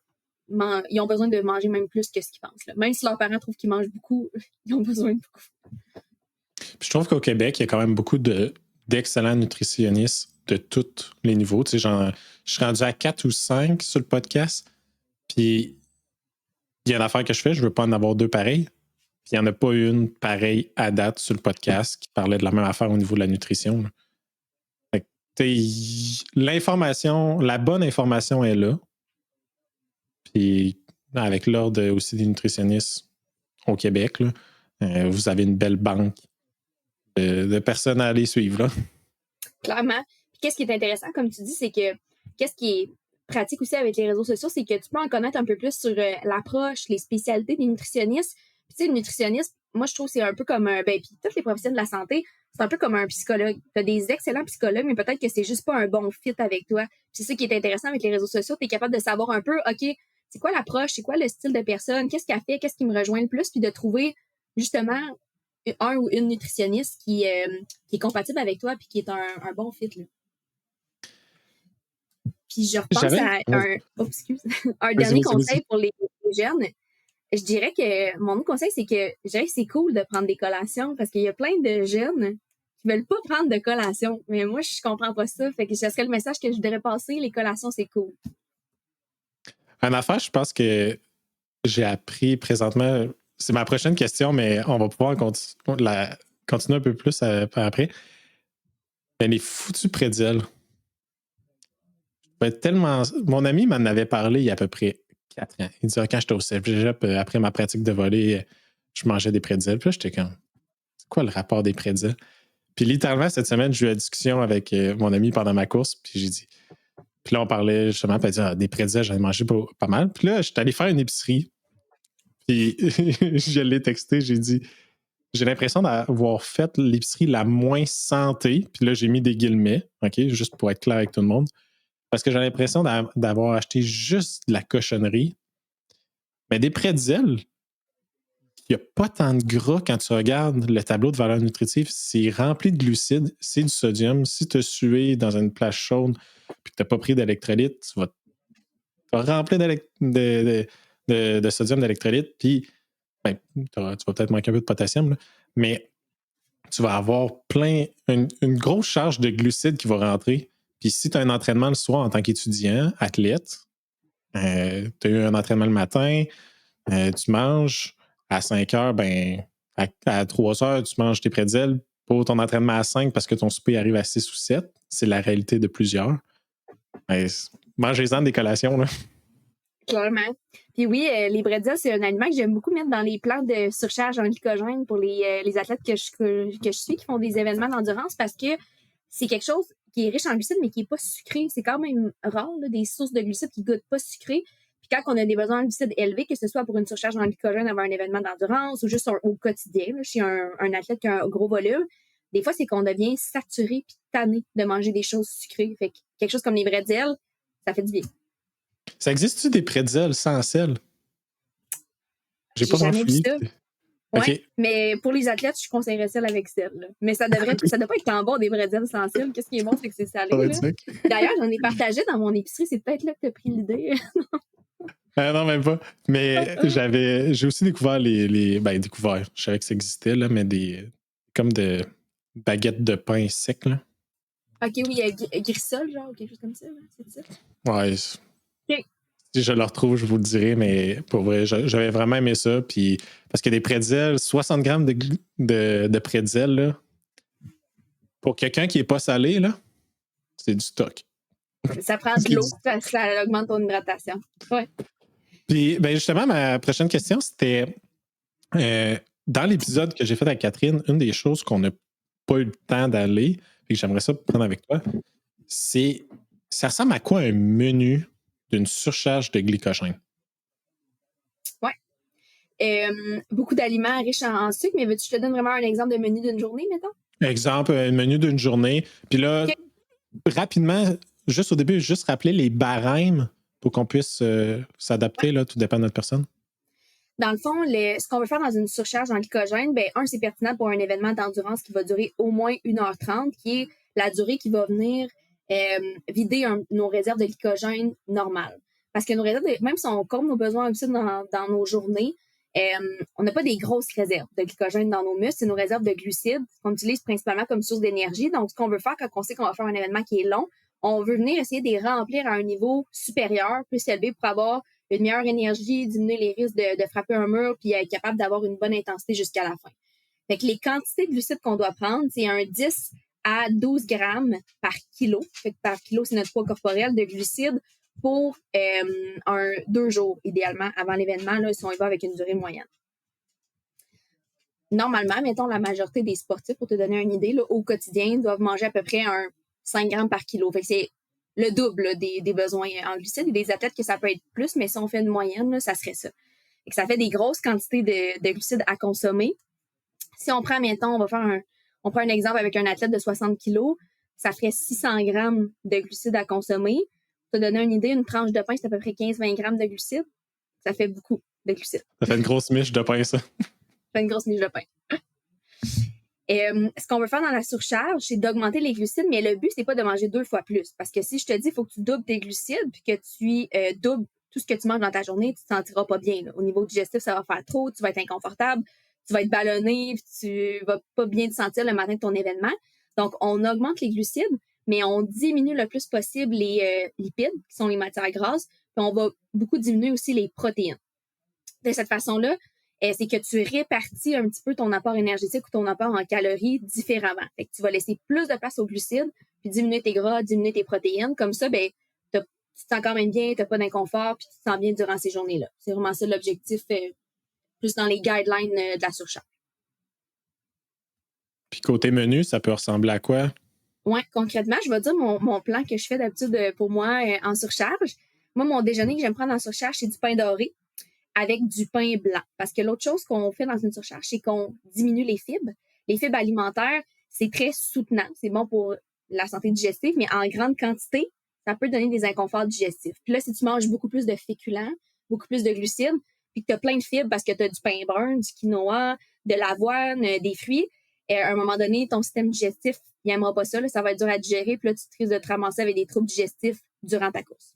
ils ont besoin de manger même plus que ce qu'ils pensent. Là. Même si leurs parents trouvent qu'ils mangent beaucoup, ils ont besoin de beaucoup. Puis je trouve qu'au Québec, il y a quand même beaucoup d'excellents nutritionnistes de tous les niveaux. Tu sais, genre, je suis rendu à 4 ou 5 sur le podcast, puis il y a une affaire que je fais, je veux pas en avoir 2 pareilles. Puis il n'y en a pas une pareille à date sur le podcast qui parlait de la même affaire au niveau de la nutrition. Fait que, l'information, la bonne information est là. Puis avec l'ordre aussi des nutritionnistes au Québec, là, vous avez une belle banque de personnes à aller suivre. Là. Clairement. Puis qu'est-ce qui est intéressant, comme tu dis, c'est que qu'est-ce qui est pratique aussi avec les réseaux sociaux, c'est que tu peux en connaître un peu plus sur l'approche, les spécialités des nutritionnistes. Puis tu sais, le nutritionniste, moi, je trouve que c'est un peu comme puis tous les professionnels de la santé, c'est un peu comme un psychologue. Tu as des excellents psychologues, mais peut-être que c'est juste pas un bon fit avec toi. Puis c'est ça qui est intéressant avec les réseaux sociaux. Tu es capable de savoir un peu, OK, c'est quoi l'approche, c'est quoi le style de personne, qu'est-ce qu'elle fait, qu'est-ce qui me rejoint le plus, puis de trouver justement un ou une nutritionniste qui est compatible avec toi puis qui est un bon fit. Là. Puis je repense à un dernier conseil pour les jeunes. Je dirais que mon autre conseil, c'est que je dirais que c'est cool de prendre des collations parce qu'il y a plein de jeunes qui veulent pas prendre de collation. Mais moi, je comprends pas ça. Fait que ce serait le message que je voudrais passer. Les collations, c'est cool. En affaire, je pense que j'ai appris présentement, c'est ma prochaine question, mais on va pouvoir continuer un peu plus après. Mais les foutus pretzels. Mon ami m'en avait parlé il y a à peu près 4 ans. Il disait quand j'étais au cégep, après ma pratique de volley, je mangeais des pretzels. Puis là, j'étais comme, c'est quoi le rapport des pretzels? Puis littéralement, cette semaine, j'ai eu la discussion avec mon ami pendant ma course. Puis j'ai dit, puis là, on parlait justement, puis elle dit, des pretzels, j'en ai mangé pas mal. Puis là, j'étais allé faire une épicerie. Puis je l'ai texté, j'ai dit, j'ai l'impression d'avoir fait l'épicerie la moins santé. Puis là, j'ai mis des guillemets, OK, juste pour être clair avec tout le monde. parce que j'ai l'impression d'avoir acheté juste de la cochonnerie. Mais des pretzels, il n'y a pas tant de gras quand tu regardes le tableau de valeur nutritive. C'est rempli de glucides, c'est du sodium. Si tu as sué dans une plage chaude et que tu n'as pas pris d'électrolytes, tu vas remplir de sodium d'électrolytes. Puis, ben, tu vas peut-être manquer un peu de potassium, là, mais tu vas avoir une grosse charge de glucides qui va rentrer. Puis si tu as un entraînement le soir en tant qu'étudiant, athlète, tu as eu un entraînement le matin, tu manges à 5 heures, ben, à 3 heures, tu manges tes pretzels pour ton entraînement à 5 parce que ton souper arrive à 6 ou 7. C'est la réalité de plusieurs. Ben, mangez-en des collations, là. Clairement. Puis oui, les pretzels, c'est un aliment que j'aime beaucoup mettre dans les plans de surcharge en glycogène pour les athlètes que je suis qui font des événements d'endurance parce que c'est quelque chose qui est riche en glucides, mais qui n'est pas sucré. C'est quand même rare, là, des sources de glucides qui ne goûtent pas sucré. Puis quand on a des besoins en glucides élevés, que ce soit pour une surcharge en glycogène avant un événement d'endurance ou juste au quotidien, là, chez un athlète qui a un gros volume, des fois, c'est qu'on devient saturé puis tanné de manger des choses sucrées. Fait que quelque chose comme les pretzels, ça fait du bien. Ça existe-tu des pretzels sans sel? J'ai pas jamais vu fouillé. ça. Ouais, OK. mais pour les athlètes, je conseillerais sel avec sel. Là. Mais ça doit pas être tant bon des pretzels sans sel. Qu'est-ce qui est bon, c'est que c'est salé. Là. D'ailleurs, j'en ai partagé dans mon épicerie. C'est peut-être là que tu as pris l'idée. Non, même pas. Mais j'ai aussi découvert découvert. Je savais que ça existait, là, mais comme de baguettes de pain sec, là. OK, oui, Grissol, genre, ou quelque chose comme ça. Là. C'est ça? Ouais. OK. Si je le retrouve, je vous le dirai, mais pour vrai, j'avais vraiment aimé ça. Puis, parce que des pretzels, 60 grammes de pretzels, là, pour quelqu'un qui n'est pas salé, là, c'est du stock. Ça prend de l'eau, ça augmente ton hydratation. Ouais. Puis, ben justement, ma prochaine question, c'était dans l'épisode que j'ai fait avec Catherine, une des choses qu'on n'a pas eu le temps d'aller, et que j'aimerais ça prendre avec toi, c'est ça ressemble à quoi un menu d'une surcharge de glycogène? Ouais. Beaucoup d'aliments riches en sucre, mais veux-tu que je te donne vraiment un exemple de menu d'une journée, mettons? Exemple, un menu d'une journée. Puis là, rapidement, juste au début, juste rappeler les barèmes pour qu'on puisse s'adapter, là, tout dépend de notre personne. Dans le fond, ce qu'on veut faire dans une surcharge en glycogène, ben, c'est pertinent pour un événement d'endurance qui va durer au moins 1h30, qui est la durée qui va venir vider nos réserves de glycogène normales. Parce que nos réserves, même si on compte nos besoins aussi dans nos journées, on n'a pas des grosses réserves de glycogène dans nos muscles, c'est nos réserves de glucides qu'on utilise principalement comme source d'énergie. Donc, ce qu'on veut faire quand on sait qu'on va faire un événement qui est long, on veut venir essayer de les remplir à un niveau supérieur, plus élevé pour avoir une meilleure énergie, diminuer les risques de frapper un mur, puis être capable d'avoir une bonne intensité jusqu'à la fin. Fait que les quantités de glucides qu'on doit prendre, c'est un 10 à 12 grammes par kilo. Fait que par kilo, c'est notre poids corporel de glucides pour 2 jours, idéalement, avant l'événement, là, si on y va avec une durée moyenne. Normalement, mettons, la majorité des sportifs, pour te donner une idée, là, au quotidien, doivent manger à peu près 5 grammes par kilo. Fait que c'est le double là, des besoins en glucides. Il y a des athlètes que ça peut être plus, mais si on fait une moyenne, là, ça serait ça. Et que ça fait des grosses quantités de glucides à consommer. Si on prend, mettons, on prend un exemple avec un athlète de 60 kilos, ça ferait 600 grammes de glucides à consommer. Pour te donner une idée, une tranche de pain, c'est à peu près 15-20 grammes de glucides. Ça fait beaucoup de glucides. Ça fait une grosse miche de pain, ça. Ça fait une grosse miche de pain. Ce qu'on veut faire dans la surcharge, c'est d'augmenter les glucides, mais le but, c'est pas de manger 2 fois plus. Parce que si je te dis, il faut que tu doubles tes glucides, puis que tu doubles tout ce que tu manges dans ta journée, tu te sentiras pas bien. Là. Au niveau digestif, ça va faire trop, tu vas être inconfortable, tu vas être ballonné, puis tu vas pas bien te sentir le matin de ton événement. Donc, on augmente les glucides, mais on diminue le plus possible les lipides, qui sont les matières grasses, puis on va beaucoup diminuer aussi les protéines. De cette façon-là, c'est que tu répartis un petit peu ton apport énergétique ou ton apport en calories différemment. Fait que tu vas laisser plus de place aux glucides, puis diminuer tes gras, diminuer tes protéines. Comme ça, ben, tu te sens quand même bien, tu n'as pas d'inconfort, puis tu te sens bien durant ces journées-là. C'est vraiment ça l'objectif, plus dans les guidelines de la surcharge. Puis côté menu, ça peut ressembler à quoi? Oui, concrètement, je vais dire mon plan que je fais d'habitude pour moi en surcharge. Moi, mon déjeuner que j'aime prendre en surcharge, c'est du pain doré avec du pain blanc. Parce que l'autre chose qu'on fait dans une surcharge, c'est qu'on diminue les fibres. Les fibres alimentaires, c'est très soutenant. C'est bon pour la santé digestive, mais en grande quantité, ça peut donner des inconforts digestifs. Puis là, si tu manges beaucoup plus de féculents, beaucoup plus de glucides, puis que tu as plein de fibres parce que tu as du pain brun, du quinoa, de l'avoine, des fruits, à un moment donné, ton système digestif, il n'aimera pas ça, là, ça va être dur à digérer, puis là, tu risques de te ramasser avec des troubles digestifs durant ta course.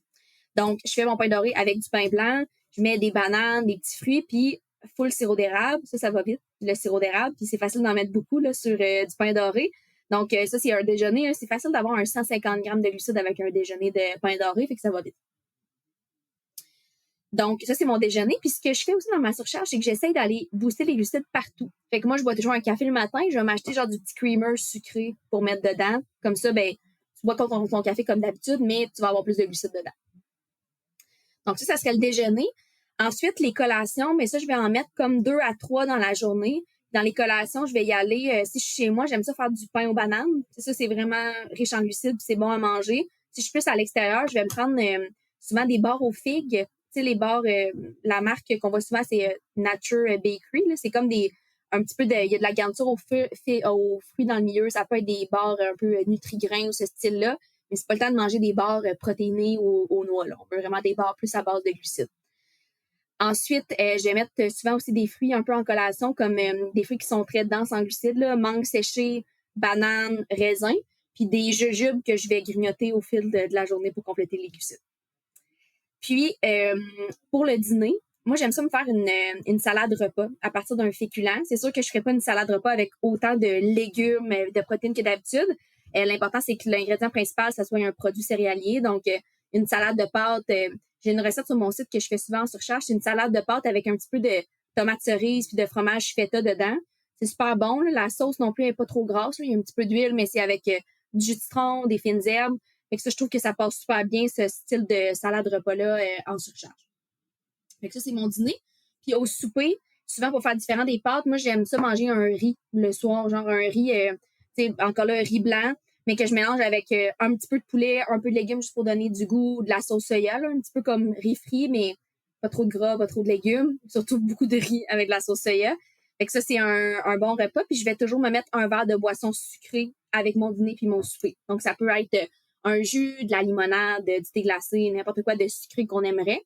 Donc, je fais mon pain doré avec du pain blanc, je mets des bananes, des petits fruits, puis full sirop d'érable, ça va vite, le sirop d'érable, puis c'est facile d'en mettre beaucoup là, sur du pain doré. Donc, ça, c'est un déjeuner, c'est facile d'avoir un 150 grammes de glucides avec un déjeuner de pain doré, fait que ça va vite. Donc, ça, c'est mon déjeuner. Puis, ce que je fais aussi dans ma surcharge, c'est que j'essaye d'aller booster les glucides partout. Fait que moi, je bois toujours un café le matin. Je vais m'acheter genre du petit creamer sucré pour mettre dedans. Comme ça, ben, tu bois ton café comme d'habitude, mais tu vas avoir plus de glucides dedans. Donc, ça serait le déjeuner. Ensuite, les collations, mais ça, je vais en mettre comme 2 à 3 dans la journée. Dans les collations, je vais y aller. Si je suis chez moi, j'aime ça faire du pain aux bananes. Ça, c'est vraiment riche en glucides, c'est bon à manger. Si je suis plus à l'extérieur, je vais me prendre souvent des barres aux figues. Tu sais, les barres, la marque qu'on voit souvent, c'est Nature Bakery. Là. C'est comme un petit peu il y a de la garniture aux fruits dans le milieu. Ça peut être des barres un peu Nutri-Grains ou ce style-là. Mais c'est pas le temps de manger des barres protéinées aux noix. Là. On veut vraiment des barres plus à base de glucides. Ensuite, je vais mettre souvent aussi des fruits un peu en collation, comme des fruits qui sont très denses en glucides, là, mangue séchée, banane, raisin, puis des jujubes que je vais grignoter au fil de la journée pour compléter les glucides. Puis, pour le dîner, moi, j'aime ça me faire une salade repas à partir d'un féculent. C'est sûr que je ne ferai pas une salade repas avec autant de légumes, de protéines que d'habitude. L'important, c'est que l'ingrédient principal, ça soit un produit céréalier. Donc, une salade de pâtes. J'ai une recette sur mon site que je fais souvent en surcharge. C'est une salade de pâtes avec un petit peu de tomates cerises puis de fromage feta dedans. C'est super bon. Là. La sauce non plus n'est pas trop grasse. Là. Il y a un petit peu d'huile, mais c'est avec du jus de citron, des fines herbes. Fait que ça, je trouve que ça passe super bien, ce style de salade repas-là en surcharge. Fait que ça, c'est mon dîner. Puis au souper, souvent pour faire différent des pâtes, moi, j'aime ça manger un riz le soir, genre un riz, encore là, un riz blanc, mais que je mélange avec un petit peu de poulet, un peu de légumes juste pour donner du goût, de la sauce soya, là, un petit peu comme riz frit, mais pas trop de gras, pas trop de légumes, surtout beaucoup de riz avec de la sauce soya. Fait que ça, c'est un bon repas. Puis je vais toujours me mettre un verre de boisson sucrée avec mon dîner puis mon souper. Donc, ça peut être un jus, de la limonade, du thé glacé, n'importe quoi de sucré qu'on aimerait.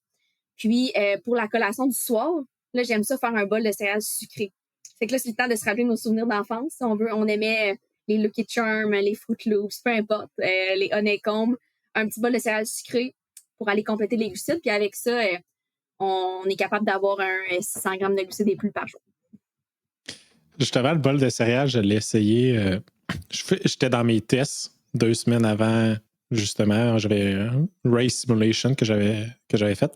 Puis, pour la collation du soir, là, j'aime ça faire un bol de céréales sucrées. Fait que là, c'est le temps de se rappeler nos souvenirs d'enfance. On aimait les Lucky Charms, les Fruit Loops, peu importe, les Honeycomb, un petit bol de céréales sucrées pour aller compléter les glucides. Puis avec ça, on est capable d'avoir un 600 grammes de glucides et plus par jour. Justement, le bol de céréales, je l'ai essayé. J'étais dans mes tests 2 semaines avant, justement. J'avais Race Simulation que j'avais fait.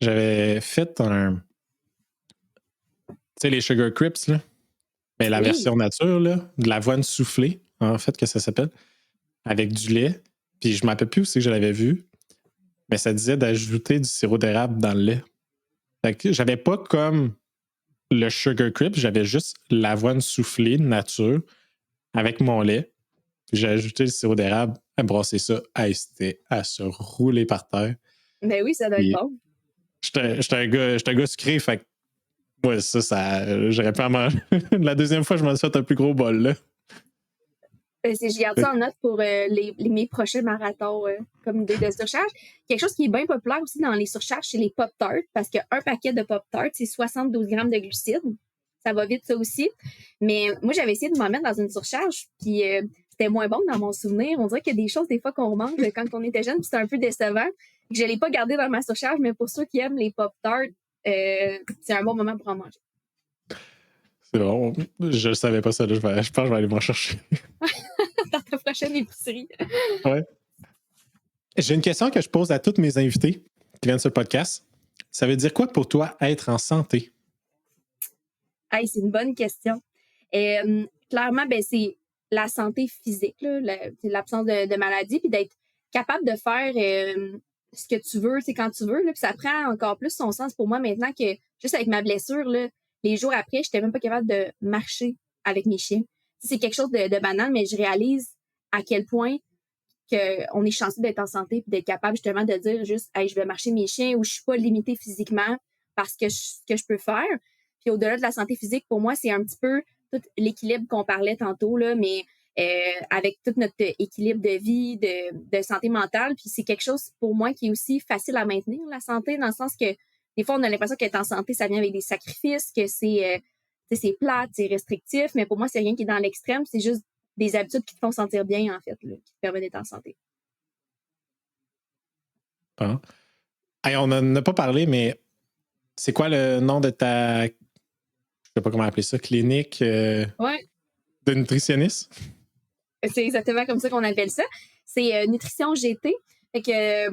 J'avais fait tu sais, les Sugar Crips, là. Mais la version nature, là, de l'avoine soufflée, en fait, que ça s'appelle, avec du lait. Puis je ne me rappelle plus où c'est que je l'avais vu, mais ça disait d'ajouter du sirop d'érable dans le lait. Fait que j'avais pas comme le Sugar Crisp, j'avais juste l'avoine soufflée nature avec mon lait. Puis j'ai ajouté le sirop d'érable, à brasser ça. Hey, c'était à se rouler par terre. Ben oui, ça doit être bon. J'étais un gars sucré, fait que ouais, ça j'aurais pu en manger. La deuxième fois, je m'en suis fait un plus gros bol, là. Je garde ça en note pour mes prochains marathons comme idée de surcharge. Quelque chose qui est bien populaire aussi dans les surcharges, c'est les Pop-Tarts, parce qu'un paquet de Pop-Tarts, c'est 72 grammes de glucides. Ça va vite, ça aussi. Mais moi, j'avais essayé de m'en mettre dans une surcharge, puis c'était moins bon dans mon souvenir. On dirait qu'il y a des choses, des fois, qu'on mange quand on était jeune, puis c'est un peu décevant. Je ne l'ai pas gardé dans ma surcharge, mais pour ceux qui aiment les Pop-Tarts, c'est un bon moment pour en manger. C'est bon. Je ne savais pas ça. Là. Je pense que je vais aller m'en chercher. Dans ta prochaine épicerie. Ouais. J'ai une question que je pose à tous mes invités qui viennent sur le podcast. Ça veut dire quoi pour toi être en santé? Hey, c'est une bonne question. Clairement, ben, c'est la santé physique, là, c'est l'absence de maladie, puis d'être capable de faire ce que tu veux, quand tu veux. Là, puis ça prend encore plus son sens pour moi maintenant que, juste avec ma blessure, là, les jours après, je n'étais même pas capable de marcher avec mes chiens. C'est quelque chose de banal, mais je réalise à quel point on est chanceux d'être en santé et d'être capable justement de dire juste hey, je vais marcher mes chiens ou je suis pas limitée physiquement parce que ce que je peux faire. Puis au-delà de la santé physique, pour moi, c'est un petit peu tout l'équilibre qu'on parlait tantôt, là, mais avec tout notre équilibre de vie, de santé mentale. Puis c'est quelque chose pour moi qui est aussi facile à maintenir, la santé, dans le sens que des fois, on a l'impression qu'être en santé, ça vient avec des sacrifices, que c'est plate, c'est restrictif, mais pour moi, c'est rien qui est dans l'extrême, c'est juste des habitudes qui te font sentir bien, en fait, là, qui te permettent d'être en santé. Bon. Hey, on n'en a pas parlé, mais c'est quoi le nom de ta, je sais pas comment appeler ça, clinique Ouais, de nutritionniste? c'est exactement comme ça qu'on appelle ça. C'est Nutrition GT. Fait que,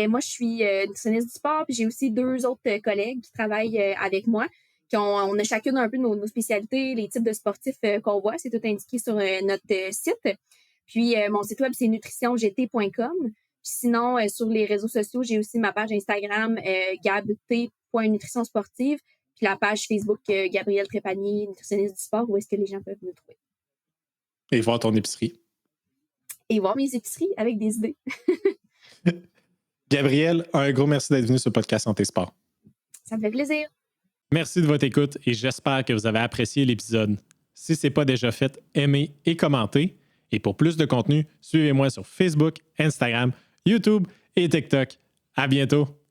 moi, je suis nutritionniste du sport, puis j'ai aussi 2 autres collègues qui travaillent avec moi. On a chacune un peu nos spécialités, les types de sportifs qu'on voit. C'est tout indiqué sur notre site. Puis, mon site web, c'est nutritiongt.com. Puis sinon, sur les réseaux sociaux, j'ai aussi ma page Instagram, gabt.nutrition sportive, puis la page Facebook Gabrielle Trépanier, nutritionniste du sport, où est-ce que les gens peuvent me trouver. Et voir ton épicerie. Et voir mes épiceries avec des idées. Gabrielle, un gros merci d'être venu sur le podcast Santé Sport. Ça me fait plaisir. Merci de votre écoute et j'espère que vous avez apprécié l'épisode. Si ce n'est pas déjà fait, aimez et commentez. Et pour plus de contenu, suivez-moi sur Facebook, Instagram, YouTube et TikTok. À bientôt!